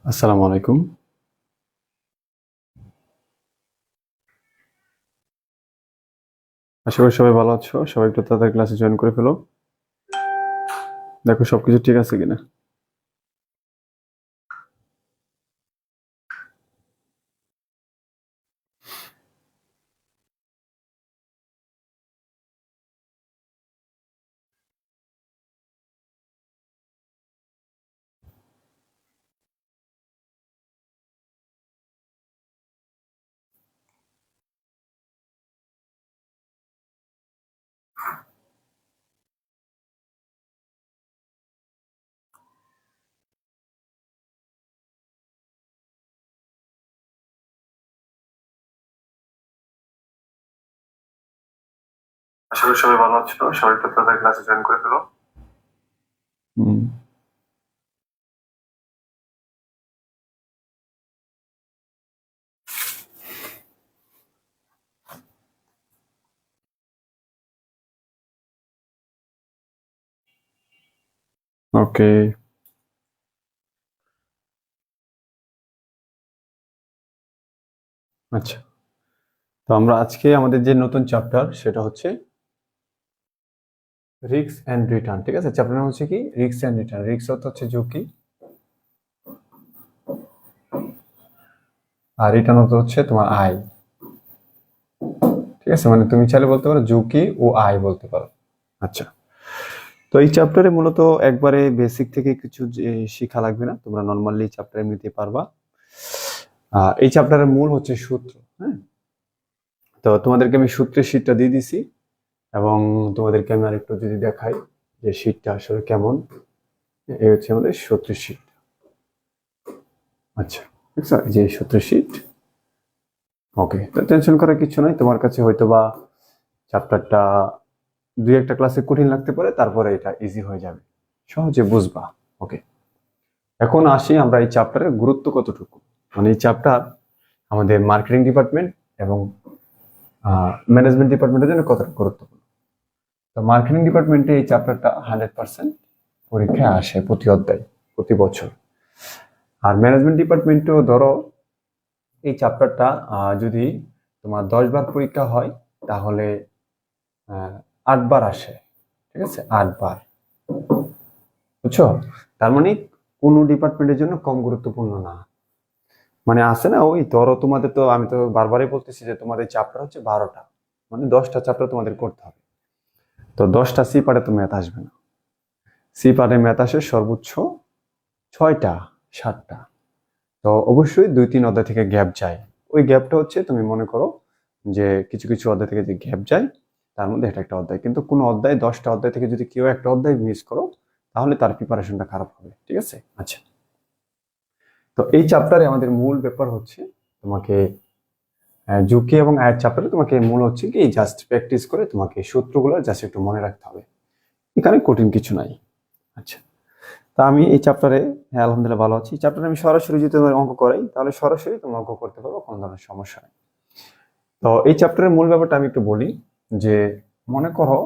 আসসালামু আলাইকুম। আশা করি সবাই ভালো আছো। সবাই একটু তাদের ক্লাসে জয়েন করে ফেলো। দেখো সবকিছু ঠিক আছে কিনা। আশা করি সবাই ভালো আছো। সবাই একটু তাদের ক্লাসে জয়েন করে ফেলো। হুম। ওকে। আচ্ছা, তো আমরা আজকে আমাদের যে নতুন চ্যাপ্টার সেটা হচ্ছে রিস্ক এন্ড রিটার্ন। ঠিক আছে, চ্যাপ্টার নাম হচ্ছে কি রিস্ক এন্ড রিটার্ন। রিস্ক অর্থ হচ্ছে ঝুঁকি, আর রিটার্ন অর্থ হচ্ছে তোমার আয়। ঠিক আছে, মানে তুমি চাইলে বলতে পারো ঝুঁকি ও আয় বলতে পারো। আচ্ছা, তো এই চ্যাপ্টারে মূলত একবারে বেসিক থেকে কিছু শিখা লাগবে না, তোমরা নর্মালি চ্যাপ্টার এমনিতে পারবা। এই চ্যাপ্টারের মূল হচ্ছে সূত্র। হ্যাঁ, তো তোমাদেরকে আমি সূত্রের শীটটা দিয়ে দিছি, এবং তোমাদেরকে আমি আরেকটু যদি দেখাই যে শীটটা আসলে কেমন। এই হচ্ছে আমাদের সূত্রের শীট। আচ্ছা, ঠিক আছে, এই যে সূত্রের শীট। ওকে, তো টেনশন করার কিছু নাই। তোমার কাছে হয়তো বা চ্যাপ্টারটা দুই একটা ক্লাসে কঠিন লাগতে পারে, তারপরে এটা ইজি হয়ে যাবে, সহজে বুঝবা। ওকে, এখন আসি আমরা এই চ্যাপ্টারের গুরুত্ব কতটুকু। মানে এই চ্যাপ্টার আমাদের মার্কেটিং ডিপার্টমেন্ট এবং ম্যানেজমেন্ট ডিপার্টমেন্টের জন্য কতটা গুরুত্বপূর্ণ। তো মার্কেটিং ডিপার্টমেন্টে এই চ্যাপ্টারটা 100% পরীক্ষায় আসে, প্রতি অধ্যায়, প্রতি বছর। আর ম্যানেজমেন্ট ডিপার্টমেন্টেও ধরো এই চ্যাপ্টারটা যদি তোমার 10 বার পরীক্ষা হয়, তাহলে 8 বার আসে। ঠিক আছে, 8 বার। বুঝছো? তার মানে কোনো ডিপার্টমেন্টের জন্য কম গুরুত্বপূর্ণ না। মানে আছে না, ওই ধরো তোমাদের তো আমি তো বারবারই বলতেছি যে তোমাদের চ্যাপ্টার হচ্ছে 12টা, মানে 10টা চ্যাপ্টার তোমাদের করতে হবে। তো 10টা সি পার্টে তো ম্যাথ আসবে না। সি পার্টে ম্যাথ আসে সর্বোচ্চ 6টা, 7টা। তো অবশ্যই 2-3 অধ্যায় থেকে গ্যাপ যায়। ওই গ্যাপটা হচ্ছে তুমি মনে করো যে কিছু কিছু অধ্যায় থেকে যে গ্যাপ যায়, তার মধ্যে এটা একটা অধ্যায়। কিন্তু কোনো অধ্যায় 10টা অধ্যায় থেকে যদি কেউ একটা অধ্যায় মিস করো, তাহলে তার প্রিপারেশনটা খারাপ হবে। ঠিক আছে, আচ্ছা। তো এই চ্যাপ্টারে আমাদের মূল ব্যাপার হচ্ছে তোমাকে ঝুঁকি এবং আয়ের চ্যাপ্টারে তোমাকে মূল হচ্ছে কি জাস্ট প্র্যাকটিস করে তোমাকে সূত্রগুলো জাস্ট একটু মনে রাখতে হবে। এখানে কঠিন কিছু নাই। আচ্ছা, তা আমি এই চ্যাপ্টারে, হ্যাঁ আলহামদুলিল্লাহ ভালো আছি। চ্যাপ্টারে আমি সরাসরি যদি তোমার অঙ্ক করাই, তাহলে সরাসরি তুমি অঙ্ক করতে পারবো, কোনো ধরনের সমস্যা নেই। তো এই চ্যাপ্টারের মূল ব্যাপারটা আমি একটু বলি যে মনে করো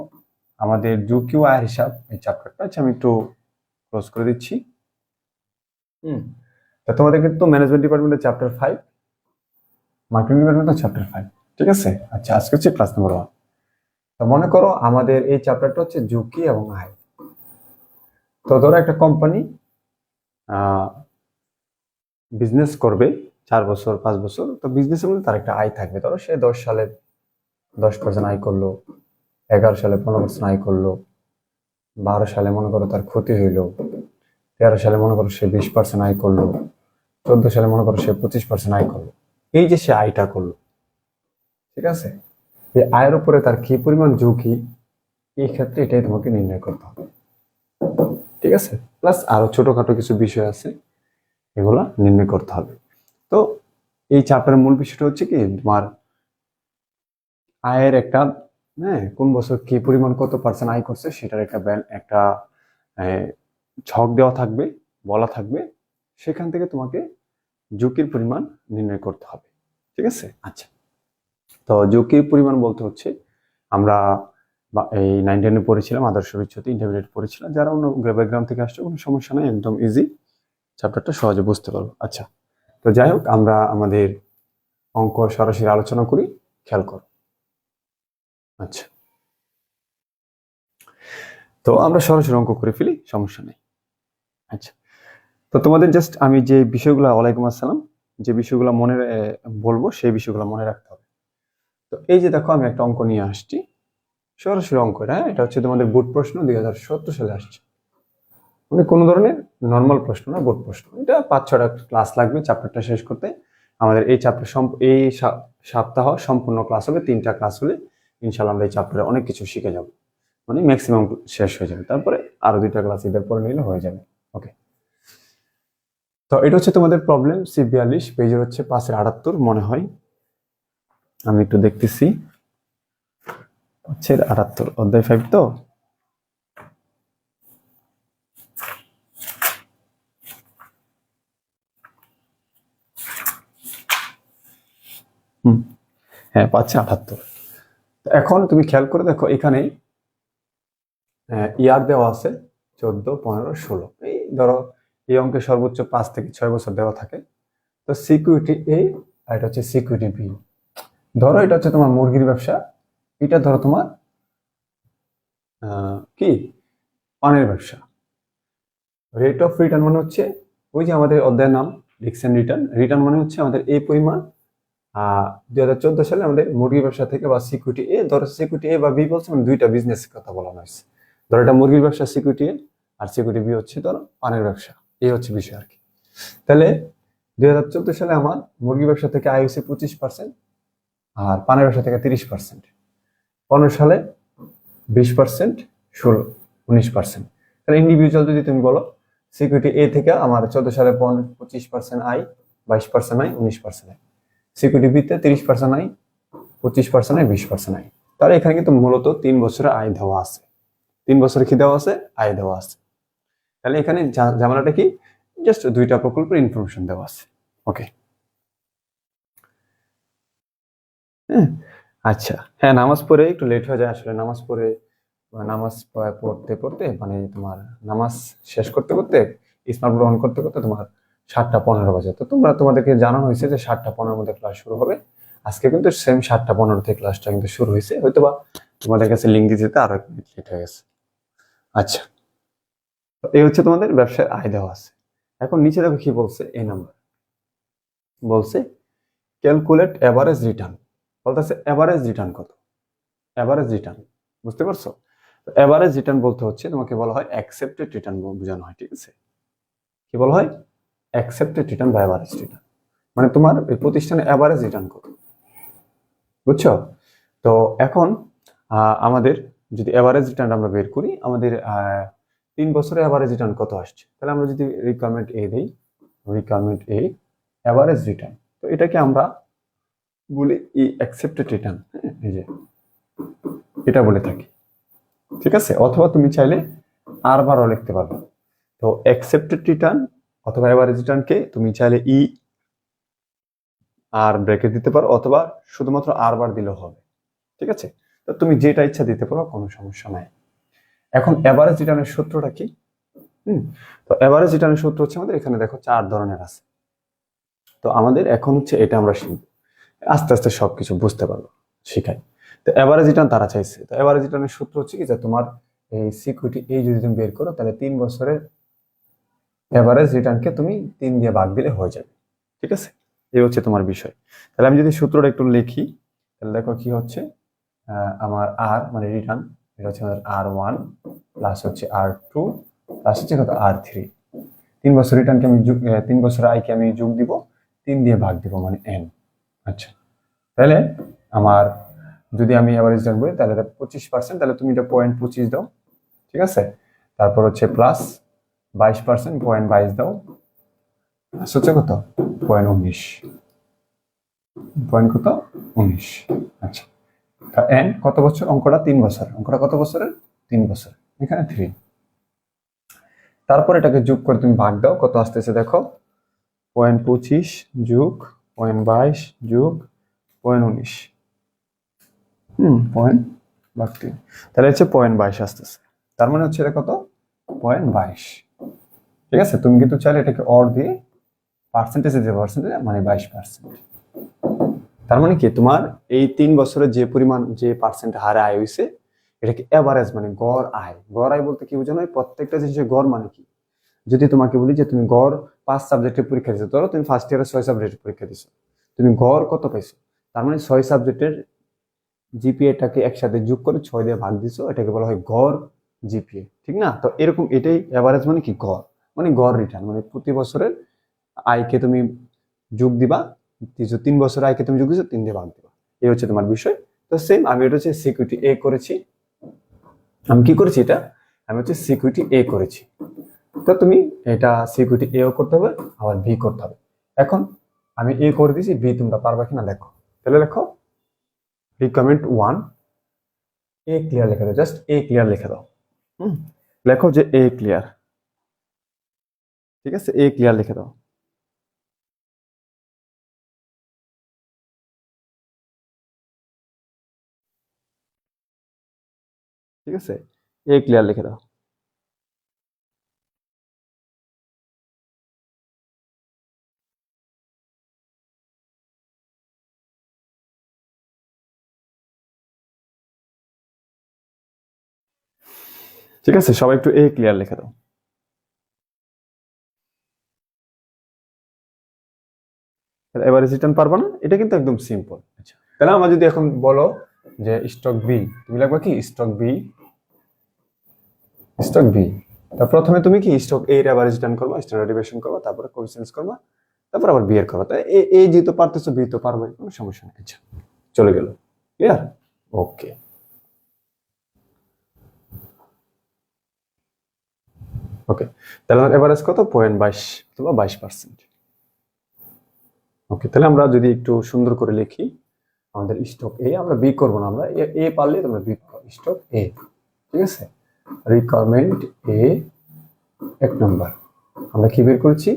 আমাদের ঝুঁকি ও আয়ের হিসাব, এই চ্যাপ্টারটা আচ্ছা আমি একটু ক্লোজ করে দিচ্ছি। হুম, তা তোমাদের কিন্তু ম্যানেজমেন্ট ডিপার্টমেন্টের চ্যাপ্টার 5, মার্কেটিং ডিপার্টমেন্টের চ্যাপ্টার 5। ঠিক আছে, আচ্ছা আজকে হচ্ছে ক্লাস নাম্বার 1। তো মনে করো আমাদের এই চ্যাপ্টারটা হচ্ছে ঝুঁকি এবং আয়। তো ধরো একটা কোম্পানি বিজনেস করবে 4 বছর 5 বছর, তো বিজনেসের মধ্যে তার একটা আয় থাকবে। ধরো সে 10 সালে 10% আয় করলো, 11 সালে 15% আয় করলো, 12 সালে মনে করো তার ক্ষতি হইলো, 13 সালে মনে করো সে 20% আয় করলো, 14 সালে মনে করো সে 25% আয় করলো। এই যে সে আয়টা করলো, ঠিক আছে, এই আয়ের উপরে তার কি পরিমাণ ঝুঁকি, এই ক্ষেত্রে এটাই তোমাকে নির্ণয় করতে হবে। ঠিক আছে, প্লাস আরো ছোটখাটো কিছু বিষয় আছে, এগুলা নির্ণয় করতে হবে। তো এই চ্যাপ্টারের মূল বিষয়টা হচ্ছে কি তোমার আয়ের একটা, হ্যাঁ, কোন বছর কি পরিমাণ কত পার্সেন্ট আয় করছে সেটার একটা একটা ছক দেওয়া থাকবে, বলা থাকবে। সেখান থেকে তোমাকে ঝুঁকির পরিমাণ নির্ণয় করতে হবে। ঠিক আছে, আচ্ছা। তো ঝুঁকির পরিমাণ বলতে হচ্ছে আমরা এই 9-10 পড়েছিলাম, আদর্শ বিচ্যুতি, ইন্টারমিডিয়েট পড়েছিলাম। যারা অন্য ব্যাকগ্রাউন্ড থেকে আসছে কোনো সমস্যা নেই, একদম ইজি। চ্যাপ্টারটা সহজে বুঝতে পারবো। আচ্ছা, তো যাই হোক, আমরা আমাদের অঙ্ক সরাসরি আলোচনা করি, খেয়াল করো। আচ্ছা, তো আমরা সরাসরি অঙ্ক করে ফেলি, সমস্যা নেই। আচ্ছা, তো তোমাদের জাস্ট আমি যে বিষয়গুলো, ওয়ালাইকুম আসসালাম, যে বিষয়গুলো মনে বলবো সেই বিষয়গুলো মনে রাখতে হবে। তো এই যে দেখো, আমি একটা অঙ্ক নিয়ে আসছি, সরাসরি অঙ্ক। হ্যাঁ, এটা হচ্ছে তোমাদের বোর্ড প্রশ্ন, 2017 সালে আসছে। মানে কোনো ধরনের নর্মাল প্রশ্ন না, বোর্ড প্রশ্ন। এটা 5-6টা ক্লাস লাগবে চ্যাপ্টারটা শেষ করতে। আমাদের এই চ্যাপ্টার এই সপ্তাহ সম্পূর্ণ ক্লাস হবে, 3টা ক্লাস হলে ইনশাল্লাহ আমরা এই চ্যাপ্টারে অনেক কিছু শিখে যাব, মানে ম্যাক্সিমাম শেষ হয়ে যাবে। তারপরে আরো 2টা ক্লাস ঈদের পরে নিলে হয়ে যাবে। ওকে, তো এটা হচ্ছে তোমাদের প্রবলেম C42, পেজের হচ্ছে 578 মনে হয়, আমি একটু দেখতেছি। 578, অধ্যায় 5 তো। হ্যাঁ, 578। এখন তুমি খেয়াল করে দেখো, এখানে ইয়ার দেওয়া আছে 14, 15, 16। এই ধরো এই অঙ্কে সর্বোচ্চ 5 থেকে 6 বছর দেওয়া থাকে। তো সিকিউরিটি এ আর এটা হচ্ছে সিকিউরিটি বি। ধরো এটা হচ্ছে তোমার মুরগির ব্যবসা, এটা ধরো তোমার কি পানের ব্যবসা। রেট অফ রিটার্ন মানে হচ্ছে ওই যে আমাদের অধ্যায়ের নাম, রিস্ক এন্ড রিটার্ন। রিটার্ন মানে হচ্ছে আমাদের এই পরিমাণ। 2014 সালে আমাদের মুরগির ব্যবসা থেকে বা সিকিউরিটি এ, ধরো সিকিউরিটি এ বা বি বলছে, মানে 2টা বিজনেস কথা বলানো হয়েছে। ধরো এটা মুরগির ব্যবসা সিকিউরিটি এ, আর সিকিউরিটি বি হচ্ছে ধরো পানের ব্যবসা। এই হচ্ছে বিষয় আর কি। তাহলে 2014 সালে আমার মুরগির ব্যবসা থেকে আয় হচ্ছে 25%, আর পানের ব্যবসা থেকে 30%। 15 সালে 20%, 16, 19%। তাহলে ইন্ডিভিজুয়াল যদি তুমি বলো, সিকিউরিটি এ থেকে আমার 14 সালে 25% আয়, 22% আয়, 19% আয়। সিকিউরিটি বিতে 30% আয়, 25% আয়, 20% আয়। তাহলে এখানে কিন্তু মূলত 3 বছরের আয় দেওয়া আছে। 3 বছরে কি দেওয়া আছে? আয় দেওয়া আছে। তাহলে এখানে ঝামেলাটা কি? জাস্ট 2টা প্রকল্পের ইনফরমেশন দেওয়া আছে। ওকে, হ্যাঁ। আচ্ছা, হ্যাঁ, নামাজ পড়ে একটু লেট হয়ে যায় আসলে। নামাজ পড়তে পড়তে, মানে তোমার নামাজ শেষ করতে করতে, ইসমাম গ্রহণ করতে করতে তোমার 7টা 15 বাজে। তো তোমাদেরকে জানানো হয়েছে যে 7টা 15 মধ্যে ক্লাস শুরু হবে। আজকে কিন্তু সেম 7টা 15 থেকে ক্লাসটা কিন্তু শুরু হয়েছে। হয়তোবা তোমাদের কাছে লিঙ্ক দিতে আরো লেট হয়ে গেছে। আচ্ছা, তো এই হচ্ছে তোমাদের ব্যবসায় আয় দেওয়া আছে। এখন নিচে দেখো কি বলছে, এই নাম্বার বলছে ক্যালকুলেট এভারেজ রিটার্ন। বলতেছে এভারেজ রিটার্ন কত? এভারেজ রিটার্ন, বুঝতে পারছো? এভারেজ রিটার্ন বলতে হচ্ছে, তোমাকে বলা হয় অ্যাকসেপ্টেড রিটার্ন বোঝানো হয়, ঠিক আছে? কি বলা হয়? অ্যাকসেপ্টেড রিটার্ন বা এভারেজ রিটার্ন। মানে তোমার এই প্রতিষ্ঠানের এভারেজ রিটার্ন কত, বুঝছো? তো এখন আমাদের যদি এভারেজ রিটার্ন আমরা বের করি, আমাদের 3 বছরে এভারেজ রিটার্ন কত আসছে, তাহলে আমরা যদি রিকোয়ারমেন্ট এ দেই, রিকোয়ারমেন্ট এ এভারেজ রিটার্ন, তো এটাকে আমরা বলি অ্যাকসেপ্টেড রিটার্ন। এই যে এটা বলে থাকি, ঠিক আছে? অথবা তুমি চাইলে আর বারও লিখতে পারবে। তো অ্যাকসেপ্টেড রিটার্ন অথবা এভারেজ রিটার্নকে তুমি চাইলে আর ব্র্যাকেট দিতে পারো, অথবা শুধুমাত্র আর বার দিলেও হবে, ঠিক আছে? তো তুমি যেটা ইচ্ছা দিতে পারো, কোনো সমস্যা নাই। এখন এভারেজ রিটার্নের সূত্রটা কি? তো এভারেজ রিটার্নের সূত্র হচ্ছে, আমাদের এখানে দেখো 4 ধরনের আছে। তো আমাদের এখন হচ্ছে এটা আমরা শিখব, আস্তে আস্তে সবকিছু বুঝতে পারবো, শিখাই। তো এভারেজ রিটার্ন তারা চাইছে। তো এভারেজ রিটার্নের সূত্র হচ্ছে কি, যে তোমার এই সিকিউরিটি এই যদি তুমি বের করো, তাহলে 3 বছরের এভারেজ রিটার্নকে তুমি 3 দিয়ে ভাগ দিলে হয়ে যাবে, ঠিক আছে? এই হচ্ছে তোমার বিষয়। তাহলে আমি যদি সূত্রটা একটু লিখি, তাহলে দেখো কি হচ্ছে, আমার আর মানে রিটার্ন, এটা হচ্ছে আমাদের R1 প্লাস হচ্ছে R2 প্লাস হচ্ছে কত R3। 3 বছর রিটার্নকে আমি 3 বছর আয়কে আমি যোগ দিব, 3 দিয়ে ভাগ দিব, মানে n। আচ্ছা, তাহলে আমার যদি আমি এভারেজ রিটার্ন বলি, তাহলে এটা 25%, তাহলে তুমি এটা 0.25 দাও, ঠিক আছে? তারপর হচ্ছে প্লাস 22%, 0.22 দাও, হচ্ছে কত? 0.19, পয়েন্ট কত? 19। আচ্ছা, এন্ড কত বছর? অঙ্কটা 3 বছর। অঙ্কটা কত বছরের? 3 বছর। এখানে 3। তারপর এটাকে যোগ করে তুমি ভাগ দাও, কত আসতেছে দেখো, 0.25 যোগ 0.22 যোগ 0.19, 0.32, তাহলে হচ্ছে 0.22 আসতেছে। তার মানে হচ্ছে এটা কত? 0.22। ঠিক আছে, তুমি কিন্তু চাইলে এটাকে অর দিয়ে পার্সেন্টেজে যে পার্সেন্টেজ মানে 22%। তার মানে কি তোমার এই 3 বছরে যে পরিমাণ যে পার্সেন্ট হারে আয় হয়েছে এটাকে এভারেজ মানে গড় আয়। গড় আয় বলতে কি বোঝানো হয়? প্রত্যেকটা জিনিসের গড় মানে কি? যদি তোমাকে বলি যে তুমি গড় 5 সাবজেক্টের পরীক্ষা দিছো, ধরো তুমি ফার্স্ট ইয়ারে 6 সাবজেক্টের পরীক্ষা দিছো, তুমি গড় কত পাইছো? তার মানে 6 সাবজেক্টের জিপিএটাকে একসাথে যোগ করে 6 দিয়ে ভাগ দিছো, এটাকে বলা হয় গড় জিপিএ, ঠিক না? তো এরকম এটাই এভারেজ মানে কি? গড় মানে গড় রিটার্ন, মানে প্রতি বছরের আয়কে তুমি যোগ দিবা, 3 বছর আয়কে তুমি যোগ দিছো, 3 দিয়ে ভাগ দিবা, এই হচ্ছে তোমার বিষয়। তো সেম আমি এটা হচ্ছে সিকিউরিটি এ করেছি। আমি কি করেছি এটা? আমি হচ্ছে সিকিউরিটি এ করেছি। তো তুমি এটা সিকিউরিটি এও করতে হবে, আবার বি করতে হবে। এখন আমি এ করে দিয়েছি, বি তোমরা পারবা কিনা দেখো। তাহলে লেখো রিকোয়ারমেন্ট 1 এ ক্লিয়ার লিখে দাও, জাস্ট এ ক্লিয়ার লিখে দাও। লেখো যে এ ক্লিয়ার, ঠিক আছে, এ ক্লিয়ার লিখে দাও। ঠিক আছে, এ ক্লিয়ার লিখে দাও। ঠিক আছে, সবাই একটু এ ক্লিয়ার লিখে দাও। এভারেজ রিটার্ন পারবা না? এটা কিন্তু একদম সিম্পল। আচ্ছা, তাহলে আমরা যদি এখন বলো যে স্টক বি, তুমি লিখবা কি? Stock B, stock B. তা প্রথমে তুমি কি স্টক এ এর এভারেজ রিটার্ন করবা, স্ট্যান্ডার্ড ডেভিয়েশন করবা, তারপরে কোএফিসিয়েন্টস করবা, তারপর আবার বি এর করবা। তাই এ যেহেতু পারতেছো, বি তো পারবে, কোনো সমস্যা নেই। আচ্ছা, চলে গেল। ক্লিয়ার? ওকে। ওকে, তাহলে আমার এভারেজ কত? 0.22 অথবা 22%। ওকে, তাহলে আমরা যদি একটু সুন্দর করে লিখি, আমাদের স্টক এ, আমরা বি করবো না, আমরা এ পারলে তোমরা বি করো। স্টক এ, ঠিক আছে, রিকোয়ারমেন্ট এ 1 নম্বর আমরা কি বের করেছি?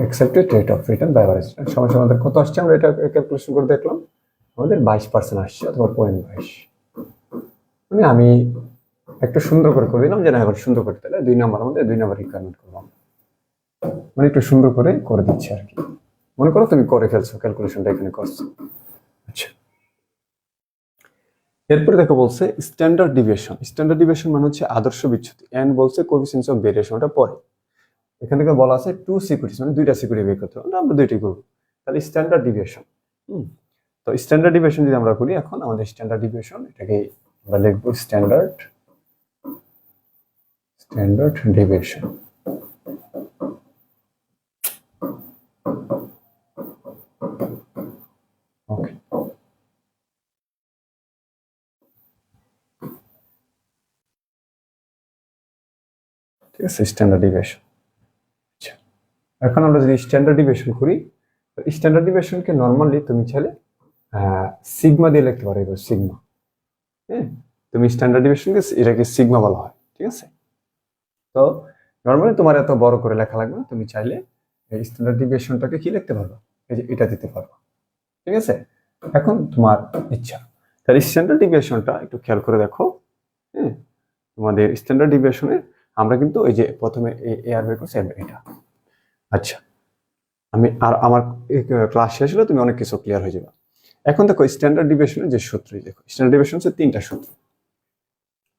Accepted rate of return by average return সমান সমান আমাদের কত আসছে? আমরা এটা ক্যালকুলেশন করে দেখলাম, আমাদের 22% আসছে অথবা 0.22। মানে আমি একটু সুন্দর করে দিলাম, যে না এখন সুন্দর করতে, তাহলে 2 নম্বর আমাদের 2 নম্বর রিকোয়ারমেন্ট করলাম, মানে একটু সুন্দর করে দিচ্ছি আর কি। মনে করো তুমি করে ফেলছো, ক্যালকুলেশনটা এখানে করছো। আচ্ছা, এরপরে দেখো বলছে স্ট্যান্ডার্ড ডিভিয়েশন। স্ট্যান্ডার্ড ডিভিয়েশন মানে হচ্ছে আদর্শ বিচ্যুতি, এন্ড বলছে কোএফিসিয়েন্টস অফ ভেরিয়েশন, ওটা পরে। এখান থেকে বলা আছে 2 সিকিউরিটিজ, মানে 2টা সিকিউরিটি বের করতে হবে, আমরা 2টি করবো। তাহলে স্ট্যান্ডার্ড ডিভিয়েশন। তো স্ট্যান্ডার্ড ডিভিয়েশন যদি আমরা করি, এখন আমাদের স্ট্যান্ডার্ড ডিভিয়েশন, এটাকে আমরা লিখবো স্ট্যান্ডার্ড ডিভিয়েশন। ওকে, ঠিক আছে, স্ট্যান্ডার্ড ডিভিয়েশন। আচ্ছা, এখন আমরা যদি স্ট্যান্ডার্ড ডিভিয়েশন করি, স্ট্যান্ডার্ড ডিভিয়েশনকে নর্মালি তুমি চাইলে সিগমা দিয়ে লিখতে পারো, সিগমা। হ্যাঁ, তুমি স্ট্যান্ডার্ড ডিভিয়েশনকে এটাকে সিগমা বলা হয়, ঠিক আছে। তো নর্মালি তোমার এত বড় করে লেখা লাগবে না, তুমি চাইলে এই স্ট্যান্ডার্ড ডিভিয়েশনটাকে কি লিখতে পারবে? এই যে এটা দিতে পারবে, ঠিক আছে। এখন তোমার ইচ্ছা। তাহলে স্ট্যান্ডার্ড ডিভিয়েশনটা একটু খেয়াল করে দেখো। হ্যাঁ, তোমাদের স্ট্যান্ডার্ড ডিভিয়েশনে আমরা কিন্তু এই যে প্রথমে এ আর বের করছি, এটা। আচ্ছা, আমি আর আমার ক্লাস শেষ হলে তুমি অনেক কিছু ক্লিয়ার হয়ে যাবে। এখন দেখো স্ট্যান্ডার্ড ডিভিয়েশনের যে সূত্র, দেখো স্ট্যান্ডার্ড ডিভিয়েশন হচ্ছে 3টা সূত্র।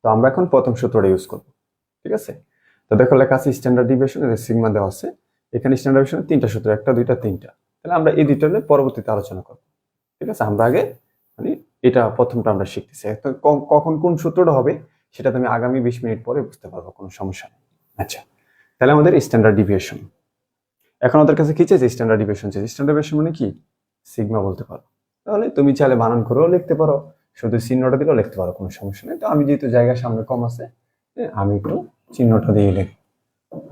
তো আমরা এখন প্রথম সূত্রটা ইউজ করব, ঠিক আছে। তো দেখো লেখা আছে স্ট্যান্ডার্ড ডিভিয়েশন, এর সিগমা দেওয়া আছে। এখানে স্ট্যান্ডার্ড ডিভিয়েশনের 3টা সূত্র, 1টা 2টা 3টা। তাহলে আমরা এই 2টা নিয়ে পরবর্তীতে আলোচনা করব, ঠিক আছে। আমরা আগে মানে এটা প্রথমটা আমরা শিখতেছি, কখন কোন সূত্রটা হবে সেটা তুমি আগামী 20 মিনিট পরে বুঝতে পারবো, কোনো সমস্যা নেই। আচ্ছা, তাহলে আমাদের স্ট্যান্ডার্ড ডিভিয়েশন। এখন আমাদের কাছে কি চাইছে? স্ট্যান্ডার্ড ডিভিয়েশন চাইছে। স্ট্যান্ডার্ড ডিভিয়েশন মানে কি? সিগমা বলতে পারো। তাহলে তুমি চাইলে বানান করেও লিখতে পারো, শুধু চিহ্নটা দিলেও লিখতে পারো, কোনো সমস্যা নেই। তো আমি যেহেতু জায়গা সামনে কম আছে, আমি একটু চিহ্নটা দিয়ে লিখি।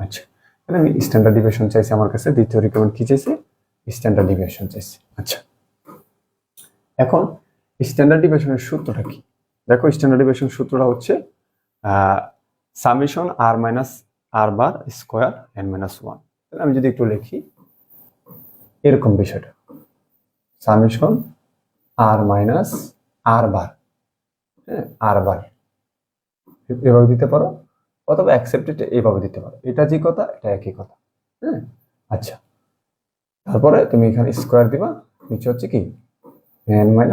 আচ্ছা, তাহলে আমি স্ট্যান্ডার্ড ডিভিয়েশন চাইছি, আমার কাছে দ্বিতীয় রিকমেন্ড কি চাইছে? স্ট্যান্ডার্ড ডিভিয়েশন চাইছি। আচ্ছা, এখন স্ট্যান্ডার্ড ডিভিয়েশনের সূত্রটা কি? দেখো স্ট্যান্ডার্ড ডিভিয়েশন সূত্রটা হচ্ছে summation R minus R bar square N minus 1। তাহলে আমি যদি একটু লিখি এরকম বিষয়টা, সামেশন আর মাইনাস আর বার, হ্যাঁ আর বার এভাবে দিতে পারো, অথবা অ্যাকসেপ্টেড এইভাবে দিতে পারো, এটা যে কথা এটা একই কথা। হ্যাঁ, আচ্ছা, তারপরে তুমি এখানে স্কোয়ার দিবা, নিচে হচ্ছে কি n-1,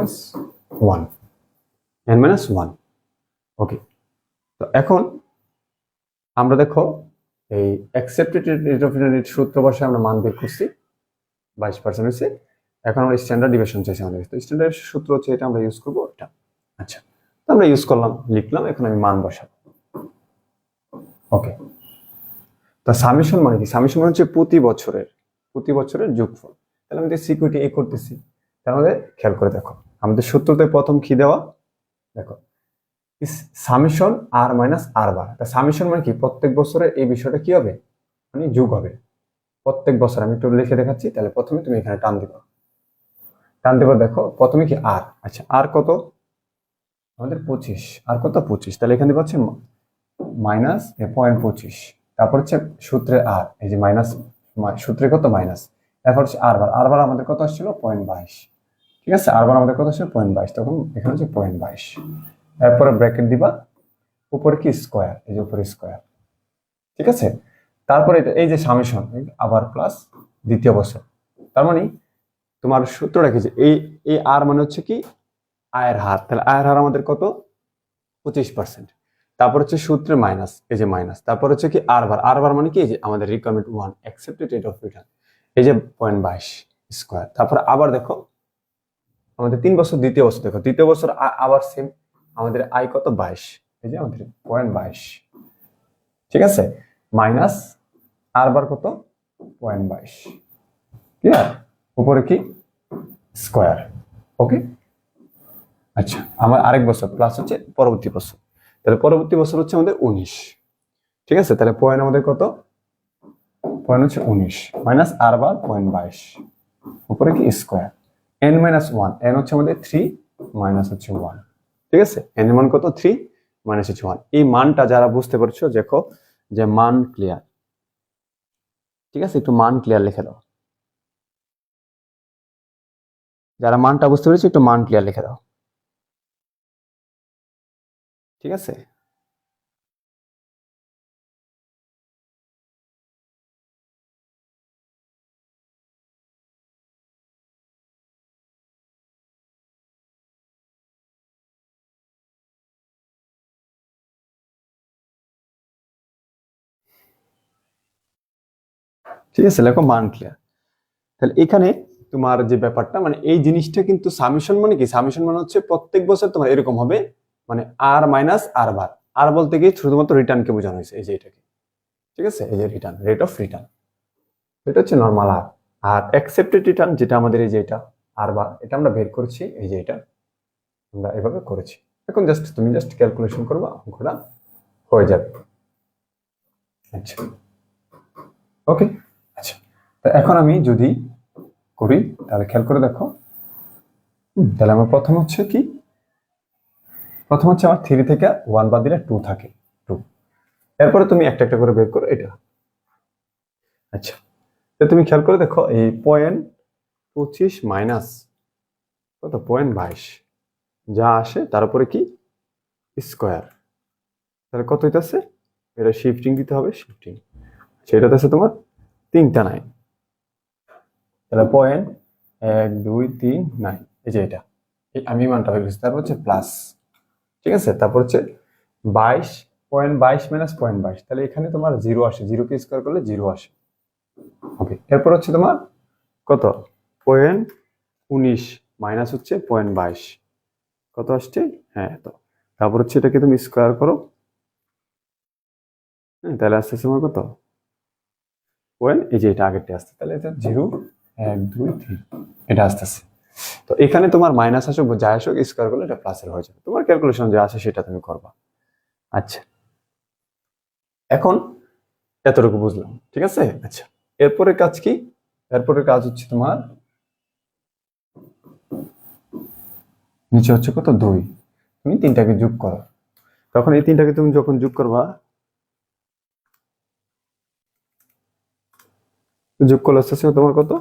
n-1। ওকে, তো এখন আমরা দেখো এই অ্যাকসেপ্টেড রেট অফ রিটার্নের সূত্র বসে আমরা মান বের করছি, 22% হয়েছে। এখন আমরা স্ট্যান্ডার্ড ডিভিশন চাইছি আমাদের, তো স্ট্যান্ডার্ড সূত্র হচ্ছে এটা, আমরা ইউজ করবো এটা। আচ্ছা, তো আমরা ইউজ করলাম, লিখলাম, এখন আমি মান বসাবো। ওকে, তো সামেশন মানে কি? সামেশন মানে হচ্ছে প্রতি বছরের যোগফল। তাহলে আমি সিকিউরিটি এ করতেছি, তার মধ্যে খেয়াল করে দেখো আমাদের সূত্রতে প্রথম কি দেওয়া, দেখো সামেশন আর মাইনাস আর বার। তা সামেশন মানে কি? প্রত্যেক বছরে এই বিষয়টা কি হবে, মানে যোগ হবে প্রত্যেক বছর। আমি একটু লিখে দেখাচ্ছি, তাহলে প্রথমে তুমি এখানে টান দিবা, দেখো প্রথমে কি আর, আচ্ছা আর কত আমাদের 25, আর কত 25, তাহলে এখানে পাচ্ছি -0.25। তারপর হচ্ছে সূত্রে আর, এই যে মাইনাস, সূত্রে কত মাইনাস, তারপর হচ্ছে আর বার আমাদের কত আসছিল 0.22, ঠিক আছে, আর বার আমাদের কত আসছিল 0.22, তখন এখানে হচ্ছে 0.22। তারপরে ব্র্যাকেট দিবা, উপরে কি স্কোয়ার, এই যে উপরে স্কোয়ার, ঠিক আছে। তারপরে এই যে সামেশন আবার প্লাস দ্বিতীয় বছর, তার মানে তোমার সূত্রটা কি, যে এই আর মানে হচ্ছে কি আয়ের হার, তাহলে আয়ের হার আমাদের কত 25%। তারপর হচ্ছে সূত্রে মাইনাস, এই যে মাইনাস, তারপর হচ্ছে কি আর বার মানে কি, এই যে আমাদের requirement 1 accepted rate of return, এই যে 0.22 স্কোয়ার। তারপর আবার দেখো আমাদের 3 বছর, দ্বিতীয় বছর দেখো, দ্বিতীয় বছর আবার সেম, আমাদের আয় কত 22, এই যে আমাদের 0.22, ঠিক আছে, মাইনাস আর বার কত 0.22, ক্লিয়ার, উপরে কি স্কোয়ার। ওকে, আচ্ছা আমার আরেক বছর প্লাস হচ্ছে পরবর্তী বছর, তাহলে পরবর্তী বছর হচ্ছে আমাদের 19, ঠিক আছে, তাহলে পয়েন্ট আমাদের কত, পয়েন্ট হচ্ছে 19 মাইনাস আর বার 0.22, উপরে কি স্কোয়ার, n-1, n হচ্ছে আমাদের 3 মাইনাস হচ্ছে 1, ঠিক আছে, n এর মান কত 3 মাইনাস হচ্ছে 1। এই মানটা যারা বুঝতে পারছো দেখো যে মান ক্লিয়ার, ঠিক আছে, একটু মান ক্লিয়ার লিখে দাও, যারা মানটা বুঝতে পেরেছো একটু মান ক্লিয়ার লিখে দাও, ঠিক আছে। ঠিক আছে, লেখো মান ক্লিয়ার। তাহলে এখানে তোমার যে ব্যাপারটা, মানে এই জিনিসটা কিন্তু সামেশন মানে কি, সামেশন মানে হচ্ছে প্রত্যেক বছর তোমার এরকম হবে, মানে আর মাইনাস আর বার, আর বলতে গিয়ে শুধুমাত্র রিটার্নকে বোঝানো হয়েছে, এই যে এটাকে, ঠিক আছে, এই যে রিটার্ন, রেট অফ রিটার্ন, এটা হচ্ছে নর্মাল আর। আর অ্যাকসেপ্টেড রিটার্ন যেটা আমাদের এই যে এটা আর বার, এটা আমরা বের করেছি, এই যে এটা আমরা এভাবে করেছি। এখন তুমি জাস্ট ক্যালকুলেশন করবা, অঙ্কটা হয়ে যাবে। আচ্ছা, ওকে, আচ্ছা, তো এখন আমি যদি করি তাহলে খেয়াল করে দেখো, তাহলে আমার প্রথম হচ্ছে কি, প্রথম হচ্ছে আমার 3 থেকে 1 বাদ দিলে 2 থাকে, 2। এরপরে তুমি একটা একটা করে বের করো এটা। আচ্ছা, তো তুমি খেয়াল করে দেখো এই 0.25 মাইনাস কত 0.22 যা আসে, তার উপরে কি স্কোয়ার, তাহলে কত হইতেছে, এটা শিফটিং দিতে হবে, শিফটিং, সেটা হচ্ছে তোমার 3টা 9, তাহলে 0.1239, এই যে এটা আমি মানটা হয়ে গেছে, তারপর হচ্ছে প্লাস, ঠিক আছে, তারপর হচ্ছে 22.22 মাইনাস 0.22, তাহলে এখানে তোমার 0 আসে, 0 কে স্কোয়ার করলে 0 আসে। ওকে, এরপর হচ্ছে তোমার কত 0.19 মাইনাস হচ্ছে 0.22, কত আসছে, হ্যাঁ তো, তারপর হচ্ছে এটাকে তুমি স্কোয়ার করো, হ্যাঁ তাহলে আসছে তোমার কত এই যে এটা আগেরটা আসছে, তাহলে এটা 0 1 2 3 এটা আসতেছে। তো এখানে তোমার মাইনাস আসুক যা আসুক, স্কোয়ার করলে এটা প্লাসের হয়ে যাবে, তোমার ক্যালকুলেশন যা আছে সেটা তুমি করবা। আচ্ছা, এখন এতটুকু বুঝলাম, ঠিক আছে। আচ্ছা, এরপরের কাজ কি, এরপরের কাজ হচ্ছে তোমার নিচে হচ্ছে কত 2, তুমি 3টাকে যোগ করো, তখন এই 3টাকে তুমি যখন যোগ করবা, যোগ করলে আসতেছে তোমার কত,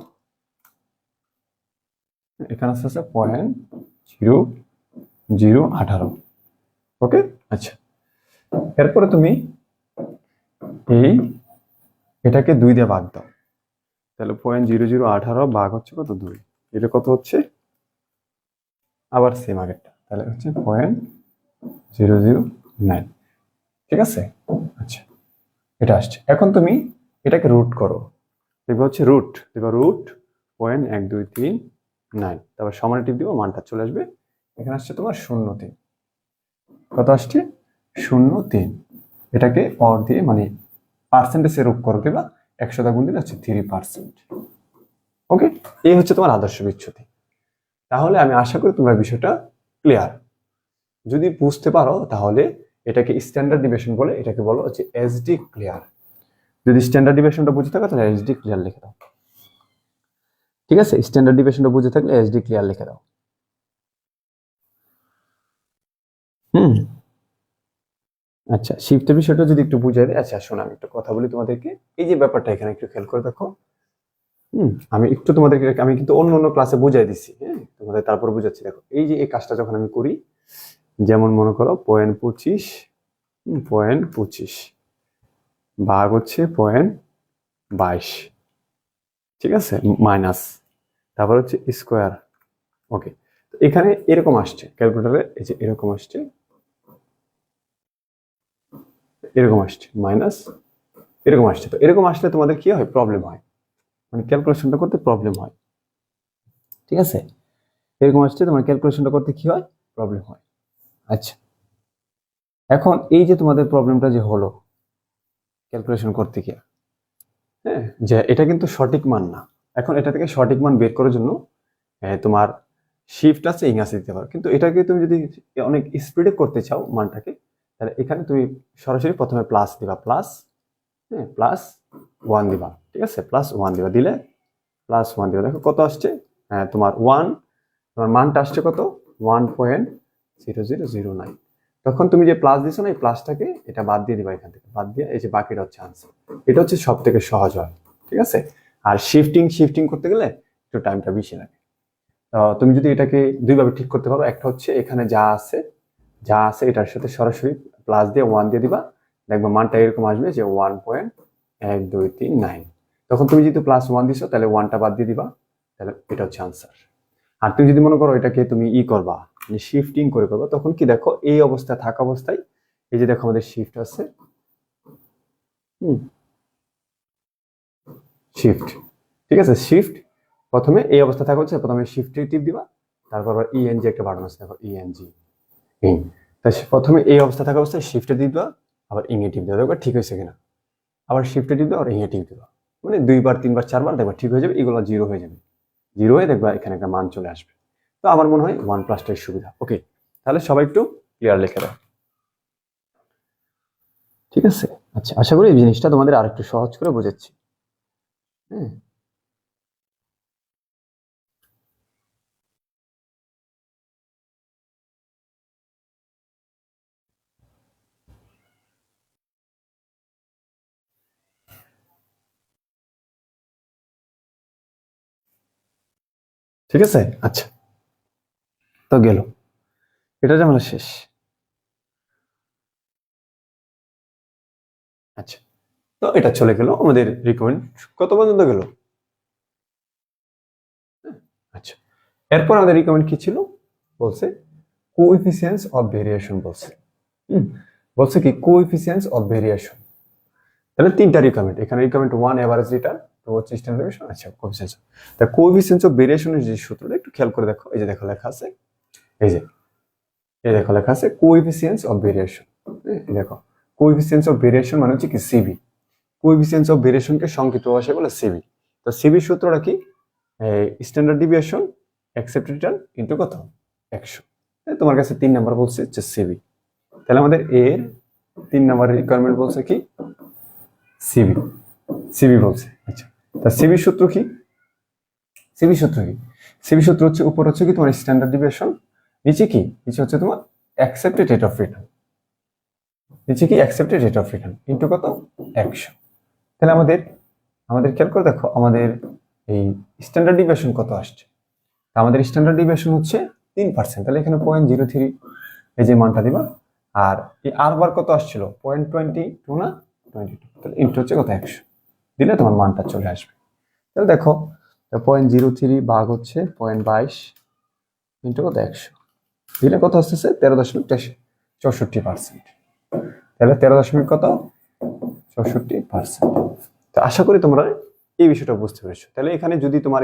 এখানে আসতেছে 0.0018। ওকে, আচ্ছা, এরপরে তুমি এই এটাকে 2 দিয়ে ভাগ দাও, তাহলে 0.0018 ভাগ হচ্ছে কত 2, এটা কত হচ্ছে আবার সেম আগেরটা, তাহলে হচ্ছে 0.009। ঠিক আছে, আচ্ছা এটা আসছে। এখন তুমি এটাকে রুট করো, দেখবে হচ্ছে রুট 0.1239, তারপর সমান টিপ দিব, মানটা চলে আসবে, এখানে আসছে তোমার 0.3। কত আসছে 0.3, এটাকে পাওয়ার দিয়ে মানে পার্সেন্টেজে রূপ করে দেবা, 100 গুণ দিলে হচ্ছে 3%। ওকে, এই হচ্ছে তোমার আদর্শ বিচ্যুতি। তাহলে আমি আশা করি তোমরা বিষয়টা ক্লিয়ার। যদি বুঝতে পারো তাহলে এটাকে স্ট্যান্ডার্ড ডিভিয়েশন বলে, এটাকে বলো হচ্ছে এসডি ক্লিয়ার। যদি স্ট্যান্ডার্ড ডিভিয়েশনটা বুঝে থাকো তাহলে এসডি ক্লিয়ার লিখে দাও। ঠিক আছে, স্ট্যান্ডার্ড ডিভিয়েশনটা বুঝে থাকলে এসডি ক্লিয়ার লিখে দাও। আচ্ছা, শিফটের বিষয়টা যদি একটু বুঝাই দেয়। আচ্ছা শোনো, আমি একটা কথা বলি তোমাদেরকে, এই যে ব্যাপারটা এখানে একটু খেয়াল করে দেখো। আমি একটু তোমাদেরকে, আমি কিন্তু অন্য অন্য ক্লাসে বুঝাই দিছি, হ্যাঁ তোমাদের তারপর বুঝাচ্ছি। দেখো এই যে এই কাজটা যখন আমি করি, যেমন মনে করো 0.25 ভাগ হচ্ছে 0.22, ঠিক আছে, মাইনাস, তারপর হচ্ছে স্কোয়ার। ওকে, তো এখানে এরকম আসছে ক্যালকুলেটরে, এই যে এরকম আসছে, এরকম আসছে মাইনাস, এরকম আসছে। তো এরকম আসলে তোমাদের কি হয়, প্রবলেম হয়, মানে ক্যালকুলেশনটা করতে প্রবলেম হয়। ঠিক আছে, এরকম আসছে তোমার ক্যালকুলেশনটা করতে কি হয়, প্রবলেম হয়। আচ্ছা, এখন এই যে তোমাদের প্রবলেমটা যে হলো ক্যালকুলেশন করতে গিয়ে, হ্যাঁ, যে এটা কিন্তু সঠিক মান না। এখন এটা থেকে সঠিক মান বের করার জন্য তোমার শিফট আছে, ইংরেজি দিতে পারো, কিন্তু এটাকে তুমি যদি অনেক স্পিডে করতে চাও মানটাকে, তাহলে এখানে তুমি সরাসরি প্রথমে প্লাস দিবা, +1 দিবা। ঠিক আছে, +1 দিবা, দিলে +1 দিবা, দেখো কত আসছে, তোমার 1, তোমার মানটা আসছে কত 1.0009। তখন তুমি যে প্লাস দিছো না, এই প্লাসটাকে এটা বাদ দিয়ে দিবা, এখান থেকে বাদ দিয়ে এই যে বাকিটা হচ্ছে আনসার। এটা হচ্ছে সব থেকে সহজ হয়। ঠিক আছে, আর শিফটিং করতে গেলে একটু টাইমটা বেশি লাগে। তুমি যদি এটাকে দুইভাবে ঠিক করতে পারো, একটা হচ্ছে এখানে যা আছে এটার সাথে সরাসরি প্লাস দিয়ে 1 দিয়ে দিবা, দেখবা মানটা এরকম আসবে যে 1.1239। তখন তুমি যদি +1 দিছো তাহলে 1টা বাদ দিয়ে দিবা, তাহলে এটা হচ্ছে আনসার। আর তুমি যদি মনে করো এটাকে তুমি করবা, মানে শিফটিং করে করবা, তখন কি দেখো এই অবস্থায় থাকা অবস্থায়, এই যে দেখো আমাদের শিফট আছে, শিফট, ঠিক আছে, শিফট প্রথমে এই অবস্থা থাকা হচ্ছে, প্রথমে শিফটে টিপ দিবা, তারপর আবার ইএনজি একটা বাটন আছে, দেখো ইএনজি, তাই প্রথমে এই অবস্থা থাকা অবস্থায় শিফটে দিবা, আবার ইংয়ে টিপ দিবা, দেখবা ঠিক হয়েছে কিনা, আবার শিফটে টিপ দিবা, আবার ইংয়ে টিপ দিবা, মানে 2বার 3বার 4বার দেখবা ঠিক হয়ে যাবে, এগুলো 0 হয়ে যাবে, 0 হয়ে দেখবা এখানে একটা মান চলে আসবে। তো আমার মনে হয় 1+টাই সুবিধা। ওকে, তাহলে সবাই একটু ক্লিয়ার লিখে দাও। ঠিক আছে, আচ্ছা আশা করি এই জিনিসটা তোমাদের আর একটু সহজ করে বোঝাচ্ছি। হ্যাঁ, ঠিক আছে, আচ্ছা তো গেল, এটা ঝামেলা শেষ। আচ্ছা, তো এটা চলে গেল আমাদের রিকমেন্ড, কত পর্যন্ত গেল। আচ্ছা, এরপর আমাদের রিকমেন্ড কি ছিল, বলছে কোএফিসিয়েন্স অফ ভেরিয়েশন, বলছে বলছে কি কোএফিসিয়েন্স অফ ভেরিয়েশন। তাহলে 3টা রিকমেন্ড, এখানে রিকমেন্ড 1 এভারেজ রিটার্ন, তো হচ্ছে স্ট্যান্ডার্ড ডেভিয়েশন। আচ্ছা, কোএফিসিয়েন্স, তা কোএফিসিয়েন্স অফ ভেরিয়েশনের যে সূত্রটা একটু খেয়াল করে দেখো, এই যে দেখো লেখা আছে, এই যে এই দেখো লেখা আছে কোএফিসিয়েন্স অফ ভেরিয়েশন। দেখো কোএফিসিয়েন্স অফ ভেরিয়েশন মানে হচ্ছে কি সিবি, কোএফিসিয়েন্স অফ ভেরিয়েশনকে সংক্ষিপ্ত ভাষায় বলে সিবি। তো সিবি সূত্রটা কি, standard deviation accepted return into কত 100। তোমার কাছে 3 নাম্বার বলছে হচ্ছে সিবি, তাহলে আমাদের এর 3 নাম্বার রিকোয়ারমেন্ট বলছে কি সিবি বলছে। আচ্ছা, তা সিবি সূত্র কি, সিবি সূত্র হচ্ছে উপর হচ্ছে কি তোমার স্ট্যান্ডার্ড ডিভিয়েশন, নিচে হচ্ছে তোমার accepted rate of return, into কত 100। তাহলে আমাদের খেয়াল করে দেখো আমাদের এই স্ট্যান্ডার্ড ডিভিয়েশন কত আসছে, আমাদের স্ট্যান্ডার্ড ডিভিয়েশন হচ্ছে 3%, তাহলে এখানে 0.03 এই যে মানটা দিবা, আর এই আর বার কত আসছিল 0.22 না, 22, তাহলে ইন্টু হচ্ছে কত 100, দিলে তোমার মানটা চলে আসবে। তাহলে দেখো 0.03 ভাগ হচ্ছে 0.22 ইন্টু কত 100, দিলে কত আসতেছে 13.64%। তাহলে 13.64%। তো আশা করি তোমরা এই বিষয়টা বুঝতে পেরেছো। তাহলে এখানে যদি তোমার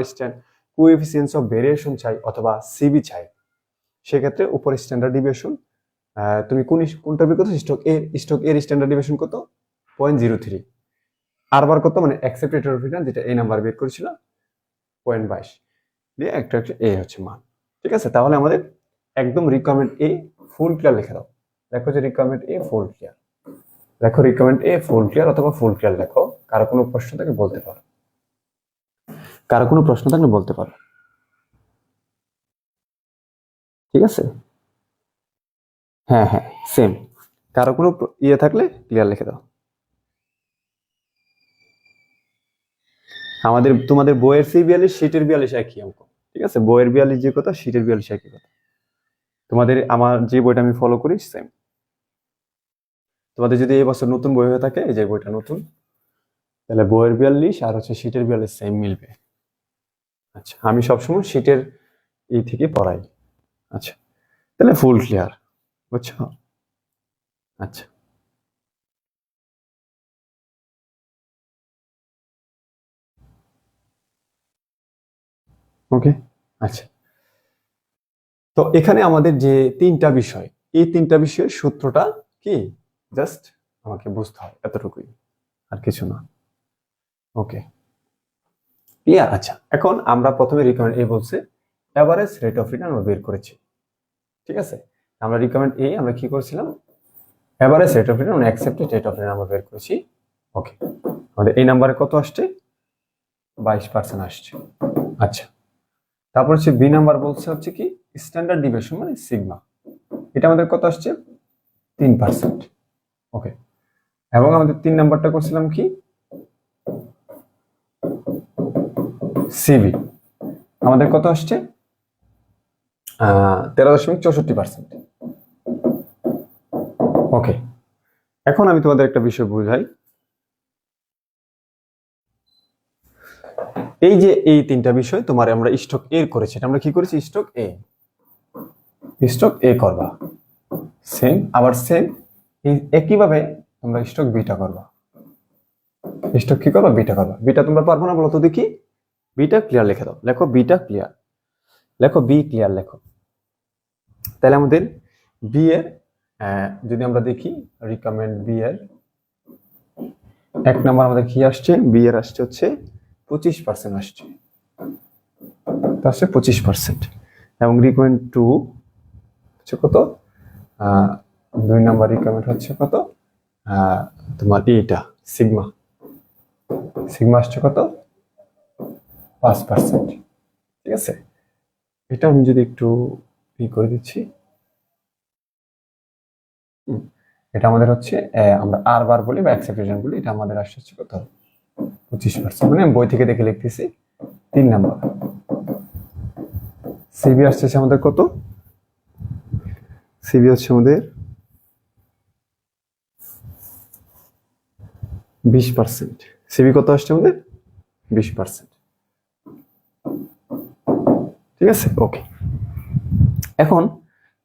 কোএফিসিয়েন্টস অফ ভেরিয়েশন চাই অথবা সিবি চাই, সেক্ষেত্রে উপর স্ট্যান্ডার্ড ডিভিয়েশন, তুমি কোনটা বের করছো, স্টক এর স্ট্যান্ডার্ড ডিভিয়েশন কত 0.03, আর বার কত মানে অ্যাকসেপ্টেড রেট অফ রিটার্ন যেটা এই নাম্বার বের করেছিল 0.22 দিয়ে একটা এ হচ্ছে মান। ঠিক আছে, তাহলে আমাদের একদম রিকোয়ারমেন্ট এ ফুল ক্লিয়ার লিখে দাও। দেখো যে রিকোয়ারমেন্ট এ ফুল ক্লিয়ার, দেখো রিকোয়ারমেন্ট এ ফুল ক্লিয়ার অথবা ফুল ক্লিয়ার লেখো। কারো কোনো প্রশ্ন থাকলে বলতে পারো, কারো কোনো প্রশ্ন থাকলে বলতে পারো। ঠিক আছে, হ্যাঁ হ্যাঁ সেম, কারো কোনো ইয়ে থাকলে ক্লিয়ার লিখে দাও। তোমাদের বইয়ের C42 শীটের 42 একই অঙ্ক। ঠিক আছে, বইয়ের 42 যে কথা, শীটের 42 একই কথা। তোমাদের আমার যে বইটা আমি ফলো করি সেম। তোমাদের যদি এই বছর নতুন বই হয়ে থাকে, এই যে বইটা নতুন, তাহলে বইয়ের 42 আর হচ্ছে শীটের 42 সেম মিলবে। আচ্ছা, আমি সবসময় শীটের এই থেকে পড়াই। আচ্ছা, তাহলে ফুল ক্লিয়ার, বুঝছো? আচ্ছা, ওকে। আচ্ছা, তো এখানে আমাদের যে তিনটা বিষয়, এই তিনটা বিষয়ের সূত্রটা কি জাস্ট আমাকে বুঝতে হয়, এতটুকুই, আর কিছু না। Okay clear? আচ্ছা, এখন আমরা প্রথমে রিকমেন্ড এ বলছে এভারেজ রেট অফ রিটার্ন আমরা বের করেছি। ঠিক আছে, আমরা রিকমেন্ড এ আমরা কি করেছিলাম, এভারেজ রেট অফ রিটার্ন মানে অ্যাকসেপ্টেড রেট অফ রিটার্ন আমরা বের করেছি। ওকে, আমাদের এই নাম্বারে কত আসছে, 22% আসছে। আচ্ছা, তারপর হচ্ছে বি নাম্বার বলছে হচ্ছে কি স্ট্যান্ডার্ড ডিভিয়েশন মানে সিগমা, এটা আমাদের কত আসছে 3%। ওকে, এবং আমাদের 3 নাম্বারটা করছিলাম কি সিবি, আমাদের কত আসছে 13.64%। ওকে, এখন আমি তোমাদের একটা বিষয় বুঝাই। এই যে এই তিনটা বিষয় তোমার আমরা স্টক এ করেছি, এটা আমরা কি করেছি স্টক এ করবা, সেম আবার সেম একইভাবে তোমরা স্টক বিটা করবা। স্টক কি করবা, বিটা করবা। বিটা তোমরা পারবো না বলো তো দেখি, বিটা ক্লিয়ার লিখে দাও, লেখো বিটা ক্লিয়ার, লেখো বি ক্লিয়ার লেখো। তাহলে আমাদের বি এর যদি আমরা দেখি রিকমেন্ড বি এর 1 নাম্বার আমাদের কি আসছে, বি এর আসছে হচ্ছে 25% আসছে, আসছে 25%। এবং রিকমেন্ড 2 হচ্ছে কত, 2 নাম্বার রিকমেন্ড হচ্ছে কত, তোমার এইটা সিগমা, সিগমা আসছে কত 5%। ঠিক আছে, এটা আমি যদি একটু করে দিচ্ছি, এটা আমাদের হচ্ছে আমরা আর বার বলি বা অ্যাকসেপ্টেশন বলি, এটা আমাদের আসছে হচ্ছে কত 25%, মানে বই থেকে দেখে লিখতেছি 3 নাম্বার। সিবি আসছে আমাদের কত, সিবি হচ্ছে আমাদের 20%। সিবি কত আসছে আমাদের 20%। ঠিক আছে, ওকে। এখন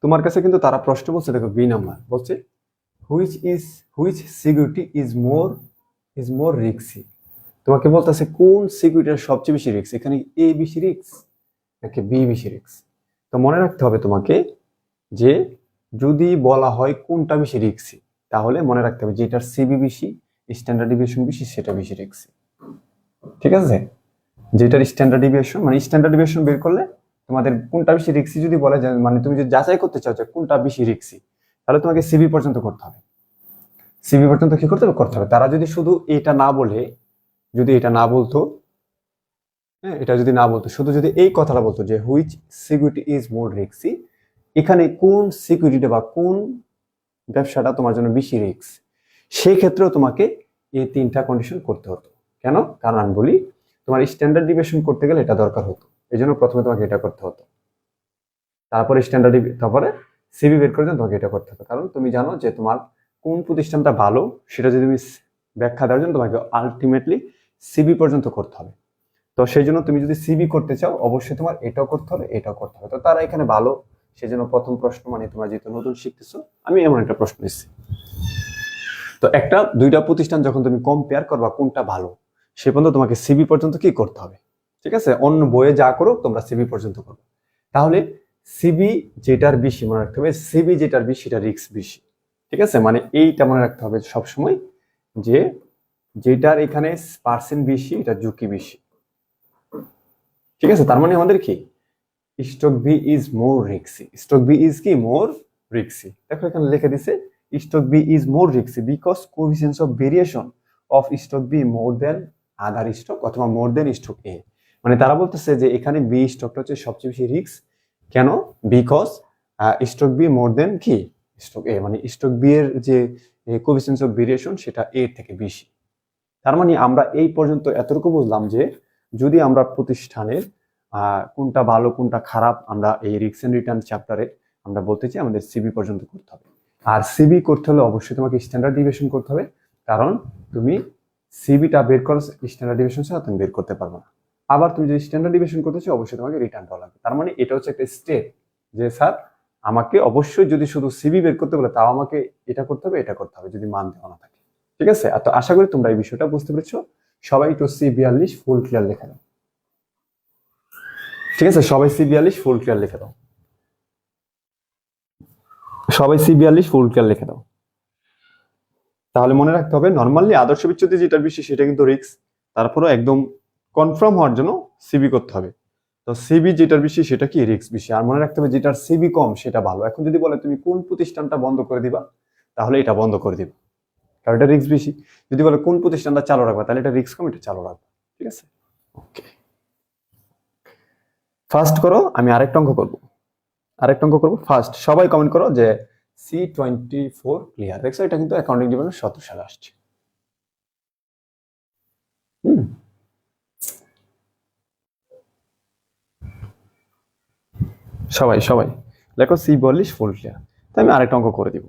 তোমার কাছে কিন্তু তারা প্রশ্ন বলছে, দেখো বি নাম্বার বলছে which security is more risky. তোমাকে বলতেছে কোন সিকিউরিটির সবচেয়ে বেশি রিস্ক, এখানে এ বেশি রিস্ক নাকি বি বেশি রিস্ক। তো মনে রাখতে হবে তোমাকে যে যদি বলা হয় কোনটা বেশি রিস্কি, তাহলে মনে রাখতে হবে যেটার সিবি বেশি, স্ট্যান্ডার্ড ডিভিয়েশন বেশি, সেটা বেশি রিস্কি। ঠিক আছে, যেটার স্ট্যান্ডার্ড ডিভিয়েশন মানে স্ট্যান্ডার্ড ডিভিয়েশন বের করলে তোমাদের কোনটা বেশি রিস্কি যদি বলে, মানে তুমি যদি যাচাই করতে চাও যে কোনটা বেশি রিস্কি, তাহলে তোমাকে সিবি পর্যন্ত করতে হবে। সিবি পর্যন্ত কি করতে হবে। তারা যদি শুধু এটা না বলে, যদি এটা না বলতো, হ্যাঁ এটা যদি না বলতো, শুধু যদি এই কথাটা বলতো যে which security is more risky, এখানে কোন সিকিউরিটিটা বা কোন ব্যবসাটা তোমার জন্য বেশি রিস্ক, সেই ক্ষেত্রেও তোমাকে এই 3টা কন্ডিশন করতে হতো। কেন? কারণ আমি বলি তোমার স্ট্যান্ডার্ড ডিভিয়েশন করতে গেলে এটা দরকার হতো, এই জন্য প্রথমে তোমাকে এটা করতে হতো, তারপরে তারপরে সিবি বের করে তোমাকে এটা করতে হতো। কারণ তুমি জানো যে তোমার কোন প্রতিষ্ঠানটা ভালো, সেটা যদি তুমি ব্যাখ্যা দেওয়ার জন্য তোমাকে আলটিমেটলি সিবি পর্যন্ত করতে হবে। তো সেই জন্য তুমি যদি সিবি করতে চাও অবশ্যই তোমার এটাও করতে হবে, এটাও করতে হবে। তো তারা এখানে ভালো, সেই জন্য প্রথম প্রশ্ন মানে তোমরা যেহেতু নতুন শিখতেছো, আমি এমন একটা প্রশ্ন দিচ্ছি। তো দুইটা প্রতিষ্ঠান যখন তুমি কম্পেয়ার করবা কোনটা ভালো, সে পর্যন্ত তোমাকে সিবি পর্যন্ত কি করতে হবে, ঠিক আছে? অন্য বইয়ে যা করো তোমরা সিবি পর্যন্ত করো। তাহলে সিবি যেটার বেশি মনে রাখতে হবে, সিবি যেটার বেশি সেটা রিস্ক বেশি, ঠিক আছে? মানে এইটা মনে রাখতে হবে সবসময় যে যেটার এখানে পার্সেন্ট বেশি এটা ঝুঁকি বেশি, ঠিক আছে? তার মানে আমাদের কি stock B is more risky, stock B is কি মোর রিস্কি। দেখো এখানে লিখে দিছে stock B is more risky because coefficients of variation of stock B more than other stock অথবা মোর দেন স্টক এ। মানে তারা বলতেছে যে এখানে বি স্টকটা হচ্ছে সবচেয়ে বেশি রিস্ক। কেন? বিকজ স্টক বি মোর দেন কি স্টক এ, মানে স্টক বি এর যে কোএফিসিয়েন্টস অফ ভেরিয়েশন সেটা এ থেকে বেশি। তার মানে আমরা এই পর্যন্ত এতটুকু বুঝলাম যে যদি আমরা প্রতিষ্ঠানের কোনটা ভালো কোনটা খারাপ আমরা এই রিস্ক এন্ড রিটার্ন চ্যাপ্টারে আমরা বলতে চাই আমাদের সিবি পর্যন্ত করতে হবে। আর সিবি করতে হলে অবশ্যই তোমাকে স্ট্যান্ডার্ড ডিভিয়েশন করতে হবে, কারণ তুমি সিবিটা বের করো স্ট্যান্ডার্ড ডিভিয়েশন ছাড়া তুমি বের করতে পারবে না। আবার তুমি যদি স্ট্যান্ডার্ড ডিভিয়েশন করতে চাও অবশ্যই তোমাকে রিটার্ন দেওয়া লাগবে। তার মানে এটা হচ্ছে একটা স্টেপ যে স্যার আমাকে অবশ্যই যদি শুধু সিবি বের করতে বলে তাও আমাকে এটা করতে হবে এটা করতে হবে যদি মান দেওয়া না থাকে, ঠিক আছে? তো আশা করি তোমরা এই বিষয়টা বুঝতে পেরেছো। সবাই একটু C42 ফুল ক্লিয়ার লেখা দাও, ঠিক আছে? সবাই C42 ফুল ক্লিয়ার লিখে দাও, সবাই C42 ফুল ক্লিয়ার লিখে দাও। তাহলে মনে রাখতে হবে নরমালি আদর্শ বিচ্যুতি যেটা বেশি সেটা কিন্তু রিস্ক, তারপরে একদম কনফার্ম হওয়ার জন্য সিবি করতে হবে। তো সিবি যেটার বেশি সেটা কি রিস্ক বেশি, আর মনে রাখতে হবে যেটার সিবি কম সেটা ভালো। এখন যদি বলে তুমি কোন প্রতিষ্ঠানটা বন্ধ করে দিবা, তাহলে এটা বন্ধ করে দিবা, কারণ এটা রিস্ক বেশি। যদি বলে কোন প্রতিষ্ঠানটা চালু রাখবা, তাহলে এটা রিস্ক কম, এটা চালু রাখবা, ঠিক আছে? ওকে, ফার্স্ট করো, আমি আরেকটা অঙ্ক করবো, ফার্স্ট সবাই কমেন্ট করো যে C24 ক্লিয়ার। দেখছো এটা কিন্তু অ্যাকাউন্টিং ডিপার্টমেন্ট 17 সালে আসছে। সবাই সবাই লেখো C42 ফুল ক্লিয়ার। তাই আমি আরেকটা অঙ্ক করে দিব,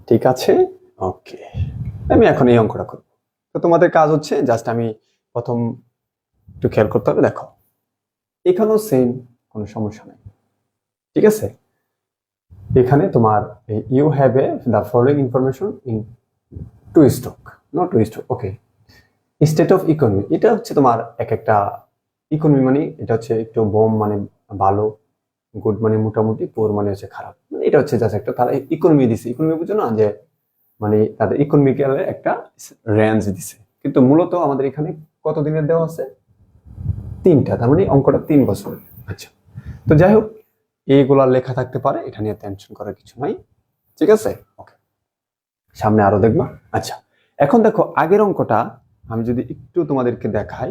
ঠিক আছে? ওকে, আমি এখন এই অঙ্কটা করব। তো তোমাদের কাজ হচ্ছে জাস্ট আমি প্রথম একটু খেয়াল করতে হবে। দেখো এখানেও সেম, কোনো সমস্যা নাই, ঠিক আছে? এখানে তোমার you have the following information in two stock, not two stock. Okay, state of economy, এটা হচ্ছে তোমার এক একটা ইকোনমি মানে এটা হচ্ছে একটু বোম মানে ভালো, গুড মানে মোটামুটি, পুয়ার মানে হচ্ছে খারাপ। মানে এটা হচ্ছে জাস্ট একটা তারা ইকোনমি দিছে, ইকোনমি বুঝো না যে মানে তাদের ইকোনমিক্যালের একটা রেঞ্জ দিছে, কিন্তু মূলত আমাদের এখানে কত দিনের দেওয়া আছে? 3টা, তার মানে অঙ্কটা 3 বছর। আচ্ছা, তো যাই হোক এইগুলা লেখা থাকতে পারে, এটা নিয়ে টেনশন করার কিছু নাই, ঠিক আছে? ওকে, সামনে আরো দেখবা। আচ্ছা, এখন দেখো আগের অঙ্কটা আমি যদি একটু তোমাদেরকে দেখাই,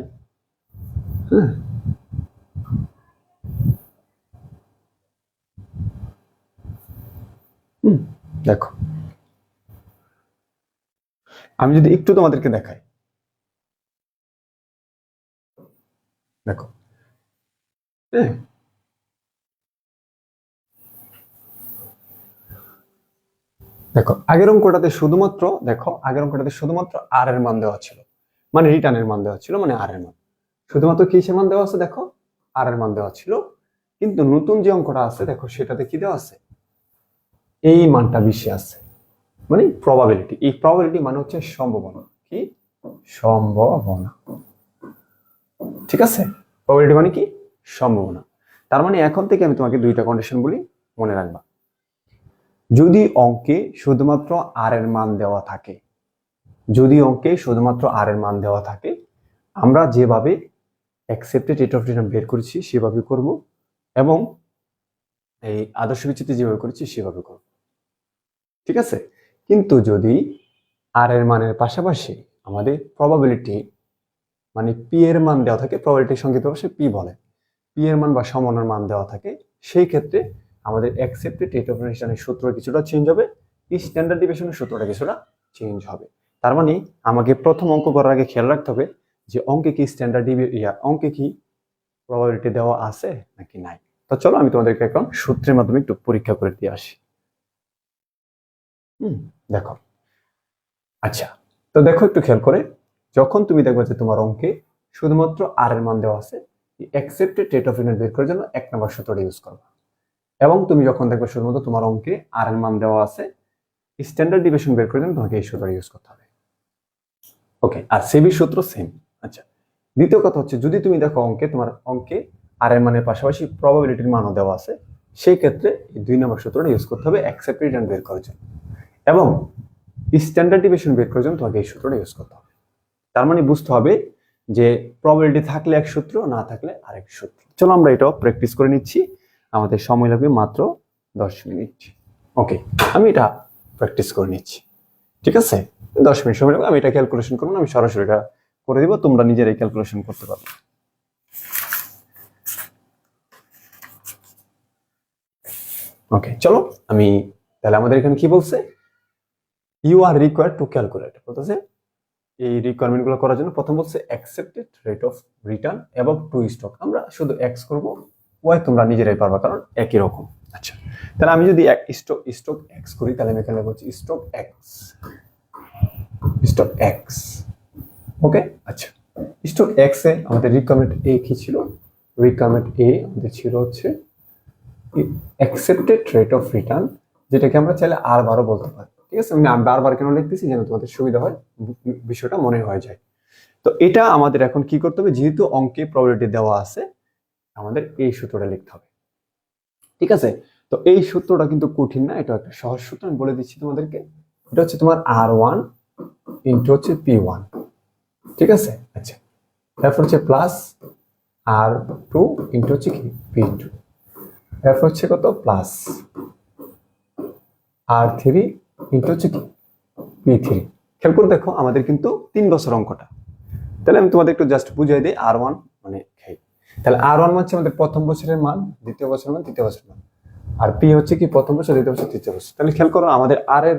দেখো আমি যদি একটু তোমাদেরকে দেখাই, দেখো দেখো আগের অঙ্কটাতে শুধুমাত্র আর এর মান দেওয়া ছিল, মানে রিটার্নের মান দেওয়া ছিল, মানে আর এর মান শুধুমাত্র কিসের মান দেওয়া আছে? দেখো আর এর মান দেওয়া ছিল। কিন্তু নতুন যে অঙ্কটা আছে দেখো সেটাতে কি দেওয়া আছে? এই মানটা বেশি আছে, মানে প্রবাবিলিটি। এই প্রবাবিলিটি মানে হচ্ছে সম্ভাবনা, কি সম্ভাবনা, ঠিক আছে? প্রবাবিলিটি মানে কি সম্ভাবনা। তার মানে এখন থেকে আমি তোমাকে দুইটা কন্ডিশন বলি, মনে রাখবা। যদি অঙ্কে শুধুমাত্র আর এর মান দেওয়া থাকে, আমরা যেভাবে অ্যাকসেপ্টেড রেট অফ রিটার্ন বের করেছি সেভাবে করব, এবং এই আদর্শ বিচ্যুতি যেভাবে করেছি সেভাবে করব, ঠিক আছে? কিন্তু যদি আর এর মানের পাশাপাশি আমাদের প্রবাবিলিটি মানে পি এর মান দেওয়া থাকে, প্রবাবিলিটির সংকেত ভাষে পি বলে, পি এর মান বা সম্ভাবনার মান দেওয়া থাকে, সেই ক্ষেত্রে আমাদের অ্যাকসেপ্টেড রেট অফ রিটার্নের সূত্র কিছুটা চেঞ্জ হবে, স্ট্যান্ডার্ড ডিভিয়েশনের সূত্রটা কিছুটা চেঞ্জ হবে। তার মানে আমাকে প্রথম অঙ্ক করার আগে খেয়াল রাখতে হবে যে অঙ্কে কি অঙ্কে কি প্রবাবিলিটি দেওয়া আছে নাকি নাই। তো চলো আমি তোমাদেরকে এখন সূত্রের মাধ্যমে একটু পরীক্ষা করে দিয়ে আসি। দেখো আচ্ছা, তো দেখো একটু খেয়াল করে, যখন তুমি দেখবে যে তোমার অঙ্কে শুধুমাত্র আর এর মান দেওয়া আছে, অ্যাকসেপ্টেড রেট অফ রিটার্ন বের করার জন্য 1 নম্বর সূত্রটা ইউজ করবে। এবং তুমি যখন দেখবে শুধুমাত্র তোমার অঙ্কে আর এর মান দেওয়া আছে, স্ট্যান্ডার্ড ডিভিয়েশন বের করার জন্য তোমাকে এই সূত্রটা ইউজ করতে হবে। ওকে, আর সেবির সূত্র সেম। আচ্ছা, দ্বিতীয় কথা হচ্ছে, যদি তুমি দেখো তোমার অঙ্কে আর এর মানের পাশাপাশি প্রবাবিলিটির মানও দেওয়া আছে, সেই ক্ষেত্রে এই 2 নম্বর সূত্রটা ইউজ করতে হবে অ্যাকসেপ্টেড রিটার্ন বের করার জন্য। এবং স্ট্যান্ডার্ড ডিভিয়েশন বের করার জন্য তোমাকে এই সূত্রটা ইউজ করতে হবে। তার মানে বুঝতে হবে যে প্রবাবিলিটি থাকলে এক সূত্র, না থাকলে আরেক সূত্র। চলো আমরা এটাও প্র্যাকটিস করে নিচ্ছি, আমাদের সময় লাগবে মাত্র 10 মিনিট। ওকে, আমি এটা প্র্যাকটিস করে নিচ্ছি, ঠিক আছে? 10 মিনিট সময় লাগবে, আমি এটা ক্যালকুলেশন করবো না, আমি সরাসরি এটা করে দিব, তোমরা নিজেরাই ক্যালকুলেশন করতে পারবে। ওকে, চলো আমি তাহলে, আমাদের এখানে কি বলছে, you are required to calculate, বলতেছে এই রিকোয়ারমেন্ট গুলো করার জন্য প্রথম বলছে অ্যাকসেপ্টেড রেট অফ রিটার্ন এবং টু স্টক। আমরা শুধু এক্স করব, ওয়াই তোমরা নিজেরাই পারবা, কারণ একই রকম। আচ্ছা, তাহলে আমি যদি স্টক এক্স করি, তাহলে আমি এখানে বলছি স্টক এক্স। ওকে, আচ্ছা, স্টক এক্স এ আমাদের রিকোয়ারমেন্ট এ কি ছিল? রিকোয়ারমেন্ট এ আমাদের ছিল হচ্ছে অ্যাকসেপ্টেড রেট অফ রিটার্ন, যেটাকে আমরা চাইলে আর বারও বলতে পারি। ঠিক আছে, আমি বারবার কেন লিখতেছি, যেন তোমাদের সুবিধা হয়, বিষয়টা মনে হয়ে যায়। তো এটা আমাদের এখন কি করতে হবে, যেহেতু অঙ্কে প্রবাবিলিটি দেওয়া আছে, আমাদের এই সূত্রটা লিখতে হবে। ঠিক আছে, তো এই সূত্রটা কিন্তু কঠিন না, এটা একটা সহজ সূত্র, আমি বলে দিচ্ছি তোমাদেরকে। এটা হচ্ছে তোমার R1 ইন্টু হচ্ছে P1। ঠিক আছে, আচ্ছা, এরপর হচ্ছে প্লাস R2 ইন্টু হচ্ছে কি P2। এরপর হচ্ছে কত, প্লাস R3 ইন্টু হচ্ছে কি P3। খেয়াল করে দেখো, আমাদের কিন্তু 3 বছর অঙ্কটা। তাহলে আমি তোমাদের একটু জাস্ট বুঝাই দিই, R1 মানে তাহলে R1 হচ্ছে আমাদের প্রথম বছরের মান, দ্বিতীয় বছরের মান, তৃতীয় বছরের মান। আর P হচ্ছে কি প্রথম বছর, দ্বিতীয় বছর, তৃতীয় বছর। তাহলে খেয়াল করো, আমাদের আর এর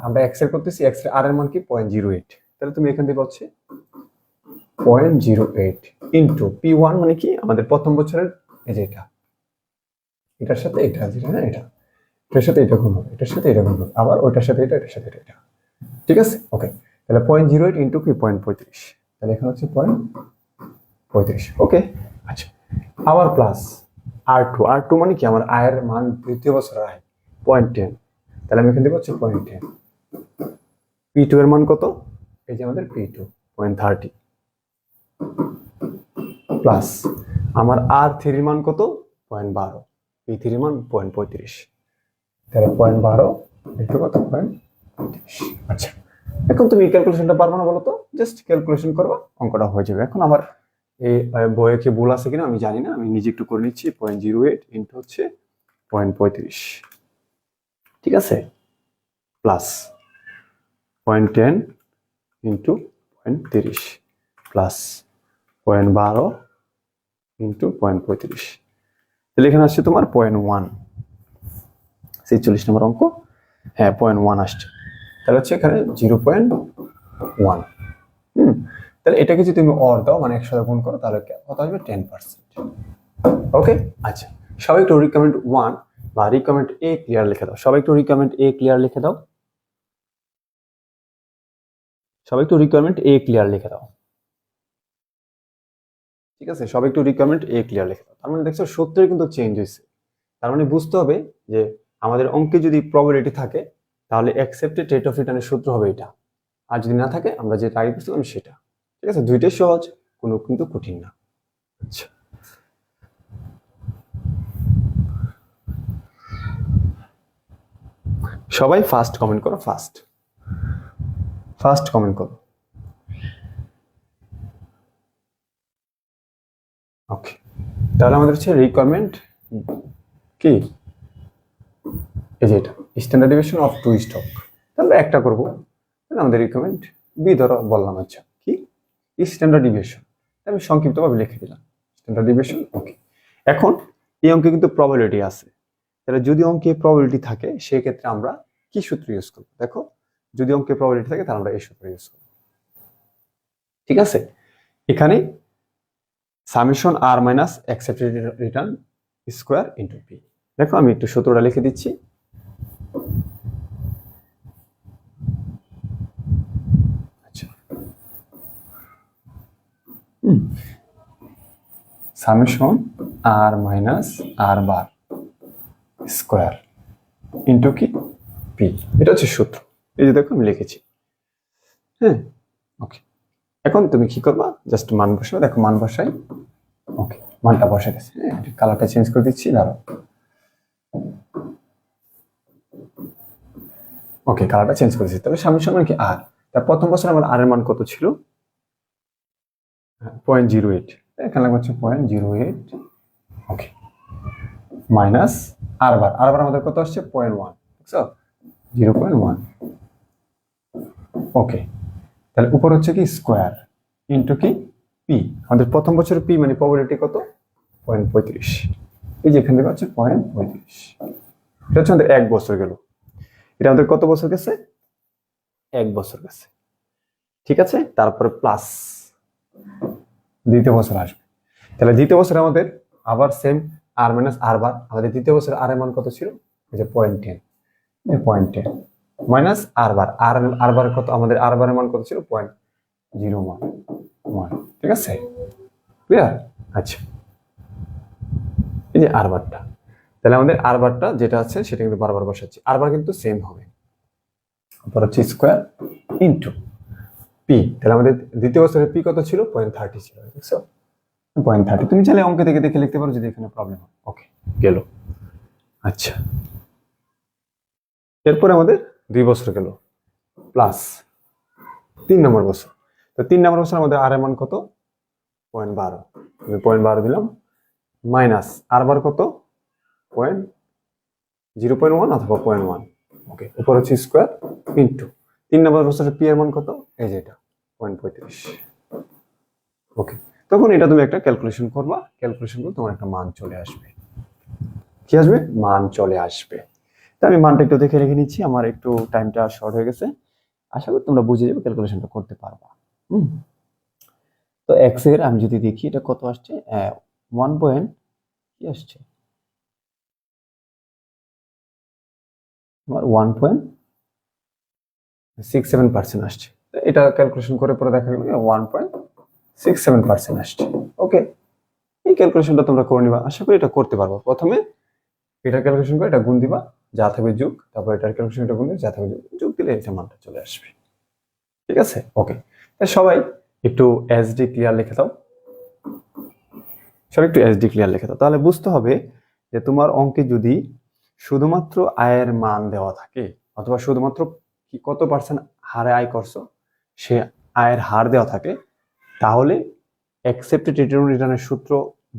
আমরা এক্স এর করতেছি, এক্স এর আর এর মান কি 0.08। তাহলে তুমি এখান থেকে পাচ্ছি 0.08 ইন্টু P1 মানে কি আমাদের প্রথম বছরের, এই যে এটার সাথে এটা, যেটা না এটা, এটার সাথে এটা গুণ হবে, এটার সাথে এটা গুণ হবে, আবার ওইটার সাথে এটা, এটার সাথে এটা। ঠিক আছে, ওকে, তাহলে 0.08 ইন্টু কি 0.35, তাহলে এখানে হচ্ছে 0.35। ওকে, আচ্ছা, আবার প্লাস R2 মানে কি আমার আয়ের মান, দ্বিতীয় বছরের আয় 0.10, তাহলে আমি এখান থেকে হচ্ছে 0.10। P2 এর মান কত, এই যে আমাদের P2 0.30, প্লাস আমার R3 এর মান কত 0.12, P3 এর মান 0.35, তাহলে 0.12 একটু কত 0.35। আচ্ছা, এখন তুমি ক্যালকুলেশনটা পারবো না বলো তো, জাস্ট ক্যালকুলেশন করবা, অঙ্কটা হয়ে যাবে। এখন আমার এই বইয়ে কি ভুল আছে কিনা আমি জানি না, আমি নিজে একটু করে নিচ্ছি। 0.08 ইন্টু হচ্ছে 0.35, ঠিক আছে, প্লাস 0.10 ইন্টু 0.30, প্লাস 0.12 ইন্টু 0.35, তাহলে এখানে আসছে তোমার 0.1, 46 নম্বর অঙ্ক। হ্যাঁ, 0.1 আসছে, তাহলে হচ্ছে এখানে 0.1। তাহলে এটাকে যদি তুমি অর দাও, মানে 100 গুণ করো, তাহলে কত আসবে 10%। ওকে, আচ্ছা, সবাই একটু রিকমেন্ড 1 বা রিকমেন্ড এ ক্লিয়ার লিখে দাও। সবাই একটু রিকমেন্ড এ ক্লিয়ার লিখে দাও। সবাই একটু রিকমেন্ড এ ক্লিয়ার লিখে দাও। ঠিক আছে, সবাই একটু রিকমেন্ড এ ক্লিয়ার লিখে দাও। তার মানে দেখছো সূত্রে কিন্তু চেঞ্জ হয়েছে। তার মানে বুঝতে হবে যে আমাদের অঙ্কে যদি প্রবাবিলিটি থাকে, তাহলে অ্যাকসেপ্টেড রেট অফ রিটার্নের সূত্র হবে এটা, আর যদি না থাকে আমরা যেটা আগে করছিলাম সেটা। ঠিক আছে, দুইটাই সহজ, কোনো কিন্তু কঠিন না। আচ্ছা, সবাই ফার্স্ট কমেন্ট করো, ফার্স্ট কমেন্ট করো। ওকে, তাহলে আমাদের হচ্ছে রিকোয়ারমেন্ট কি, এই যে এটা standard deviation of two stock. তাহলে একটা করবো, তাহলে আমাদের রিকোয়ারমেন্ট বি ধরো বললাম। আচ্ছা, কি স্ট্যান্ডার্ড ডিভিয়েশন, আমি সংক্ষিপ্তভাবে লিখে দিলাম স্ট্যান্ডার্ড ডিভিয়েশন। ওকে, এখন এই অঙ্কে কিন্তু প্রবাবিলিটি আছে, তাহলে যদি অঙ্কে প্রবাবিলিটি থাকে সেক্ষেত্রে আমরা কি সূত্র ইউজ করবো? দেখো, যদি অঙ্কে প্রবাবিলিটি থাকে তাহলে আমরা এই সূত্র ইউজ করবো। ঠিক আছে, এখানে summation R minus accepted return square into P. দেখো, আমি একটু সূত্রটা লিখে দিচ্ছি। Summation R minus R bar square into কি পি, এটা হচ্ছে সূত্র। এই যে দেখো আমি লিখেছি। হ্যাঁ, ওকে। এখন তুমি কি করবা, জাস্ট মান বসাবে। দেখো মান বসাই, ওকে, মানটা বসে গেছে। হ্যাঁ, কালারটা চেঞ্জ করে দিচ্ছি, দাঁড়াও। ওকে, কালারটা চেঞ্জ করেছি। তাহলে সামেশন মানে কি আর, তার প্রথম বছর আমার আর এর মান কত ছিল, 0.08, এখানে লাগবে হচ্ছে 0.08, ওকে, মাইনাস আর বার, আর বার আমাদের কত আসছে 0.1, বুঝছো, 0.1, ওকে। তাহলে উপর হচ্ছে কি স্কোয়ার ইন্টু কি পি, আমাদের প্রথম বছরের পি মানে প্রবাবিলিটি কত 0.35, এই যে এখান থেকে হচ্ছে 0.35, এটা হচ্ছে আমাদের 1 বছর গেল। এটা আমাদের কত বছর গেছে, 1 বছর গেছে, ঠিক আছে। তারপরে প্লাস দ্বিতীয় বছর আসবে। তাহলে দ্বিতীয় বছরে আমাদের আবার সেম আর মাইনাস আর বার, আমাদের দ্বিতীয় বছর আর এর মান কত ছিল, এই যে 0.10, 0.10 মাইনাস আর বার, আর বার কত, আমাদের আর বারের মান কত ছিল 0.011, ঠিক আছে, ক্লিয়ার। আচ্ছা, এই যে আর বারটা, তাহলে আমাদের আর বারটা যেটা আছে সেটা কিন্তু বারবার বসাচ্ছি, আর বার কিন্তু সেম হবে, তারপর হচ্ছে স্কোয়ার ইন্টু পি। তাহলে আমাদের দ্বিতীয় বছরের পি কত ছিল 0.30 ছিল, দেখছো 0.30, তুমি চাইলে অঙ্ক থেকে দেখে লিখতে পারো যদি এখানে প্রবলেম হয়। ওকে, গেল। আচ্ছা, এরপরে আমাদের 2 বছর গেল, প্লাস 3 নম্বর বছর। তো 3 নম্বর বছর আমাদের আর এর মান কত 0.12, 0.12 দিলাম, মাইনাস আর বার কত 0.1 অথবা 0.1, ওকে, উপর হচ্ছে স্কোয়ার ইন্টু 3 নম্বর বছরের পি এর মান কত, এই যে এটা 0.35, ওকে। তখন এটা তুমি একটা ক্যালকুলেশন করবা, ক্যালকুলেশন করে তোমার একটা মান চলে আসবে, কি আসবে, মান চলে আসবে। তো আমি মানটা একটু দেখে রেখে নিচ্ছি, আমার একটু টাইমটা শর্ট হয়ে গেছে, আশা করি তোমরা বুঝে যাবে, ক্যালকুলেশনটা করতে পারবা। তো এক্স এর আমি যদি দেখি এটা কত আসছে, 1 পয়েন্ট কি আসছে, আমার 1.67% আসছে। এটা ক্যালকুলেশন করে পরে দেখা গেল 1.67% আসছে, ওকে। এই ক্যালকুলেশনটা তোমরা করে নিবা, আশা করি এটা করতে পারবো। প্রথমে এটা ক্যালকুলেশন করে এটা গুণ দিবা, যা থাকবে যোগ, তারপর এটার ক্যালকুলেশন এটা গুণ দিবে, যা থাকবে যোগ, যোগ দিলে এটা মানটা চলে আসবে, ঠিক আছে, ওকে। সবাই একটু এসডি ক্লিয়ার লিখে দাও, সবাই একটু এসডি ক্লিয়ার লিখে দাও। তাহলে বুঝতে হবে যে তোমার অঙ্কে যদি শুধুমাত্র আয়ের মান দেওয়া থাকে, অথবা শুধুমাত্র কি কত পার্সেন্ট হারে আয় করছো সে আয়ের হার দেওয়া থাকে, তাহলে অ্যাকসেপ্টেড রিটার্নের সূত্র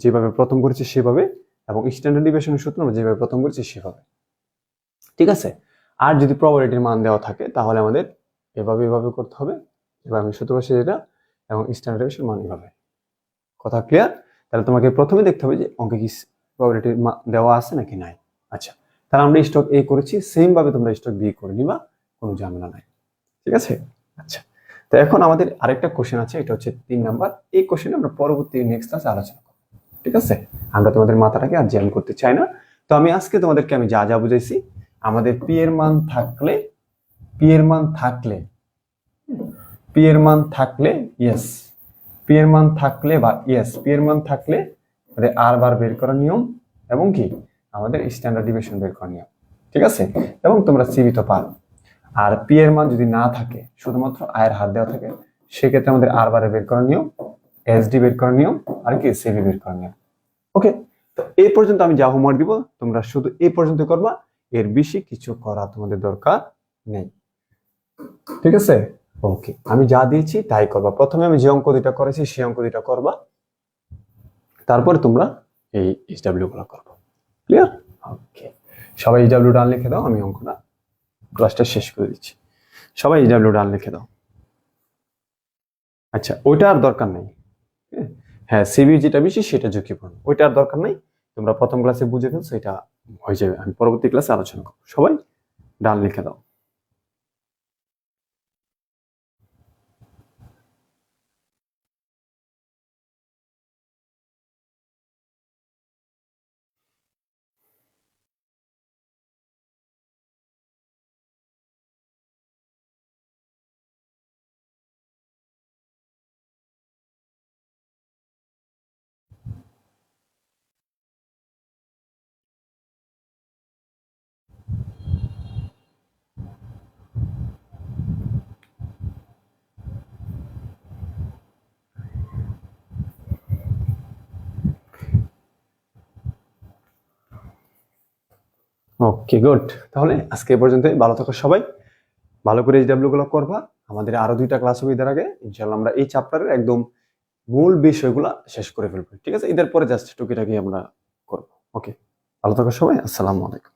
যেভাবে প্রথম করেছি সেভাবে, এবং স্ট্যান্ডার্ড ডিভিয়েশনের সূত্র আমরা যেভাবে প্রথম করেছি সেভাবে, ঠিক আছে। আর যদি প্রবাবিলিটির মান দেওয়া থাকে তাহলে আমাদের এভাবে এভাবে করতে হবে, এভাবে আমি সূত্র বসে যেটা, এবং স্ট্যান্ডার্ড ডিভিয়েশন মান এভাবে, কথা ক্লিয়ার। তাহলে তোমাকে প্রথমে দেখতে হবে যে অঙ্কে কি প্রবাবিলিটি দেওয়া আছে নাকি নাই। আচ্ছা, তাহলে আমরা স্টক এ করেছি, সেম ভাবে তোমরা স্টক বি করে নিবা, কোনো ঝামেলা নাই, ঠিক আছে। আচ্ছা, তো এখন আমাদের আরেকটা কোশ্চেন আছে, এটা হচ্ছে 3 নাম্বার। এই কোশ্চেন আমরা পরবর্তী নেক্সট ক্লাসে আলোচনা করব, ঠিক আছে। আমরা তোমাদের মাথাটাকে আর জ্যাম করতে চাই না। তো আমি আজকে তোমাদেরকে আমি যা যা বুঝাইছি, আমাদের পি এর মান থাকলে, পি এর মান থাকলে, পি এর মান থাকলে ইয়েস, পি এর মান থাকলে বা ইয়েস, পি এর মান থাকলে আমাদের আর বার বের করার নিয়ম, এবং কি আমাদের স্ট্যান্ডার্ড ডিভিয়েশন বের করার নিয়ম, ঠিক আছে। এবং তোমরা সিবি তো পারো। আর পি এর মান যদি না থাকে, শুধুমাত্র আয়ের হার দেওয়া থাকে, সেক্ষেত্রে আমাদের আর বারে বের করার নিয়ম, এসডি বের করার নিয়ম, আর কি সিবি বের করার নিয়ম, ওকে। তো এই পর্যন্ত আমি যা হোমওয়ার্ক দিব তোমরা শুধু এই পর্যন্ত করবা, এর বেশি কিছু করা তোমাদের দরকার নেই, ঠিক আছে, ওকে। আমি যা দিয়েছি তাই করবা, প্রথমে আমি যে অঙ্ক দুইটা করেছি সেই অঙ্ক দুইটা করবা, তারপরে তোমরা এই এইচডব্লিউ গুলো করবো, ক্লিয়ার, ওকে। সবাই এইচডব্লিউ ডান লিখে দাও, আমি অঙ্কটা ক্লাসটা শেষ করে দিচ্ছি, সবাই এইচডব্লিউ ডান লিখে দাও। আচ্ছা, ওইটা আর দরকার নেই, হ্যাঁ সিবি যেটা বেশি সেটা ঝুঁকিপূর্ণ, ওইটা আর দরকার নাই, তোমরা প্রথম ক্লাসে বুঝে ফেলছো, এটা হয়ে যাবে, আমি পরবর্তী ক্লাসে আলোচনা করবো। সবাই ডান লিখে দাও। ওকে, গুড। তাহলে আজকে এ পর্যন্তই। ভালো থাকো সবাই, ভালো করে এইচডাব্লিউ গুলো করবা। আমাদের আরো 2টা ক্লাস হবে ঈদের আগে, ইনশাল্লাহ আমরা এই চ্যাপ্টারের একদম মূল বিষয়গুলো শেষ করে ফেলবো। ঠিক আছে, ঈদের পরে জাস্ট টুকিটাকি আমরা করবো। ওকে, ভালো থাকো সবাই, আসসালামু আলাইকুম।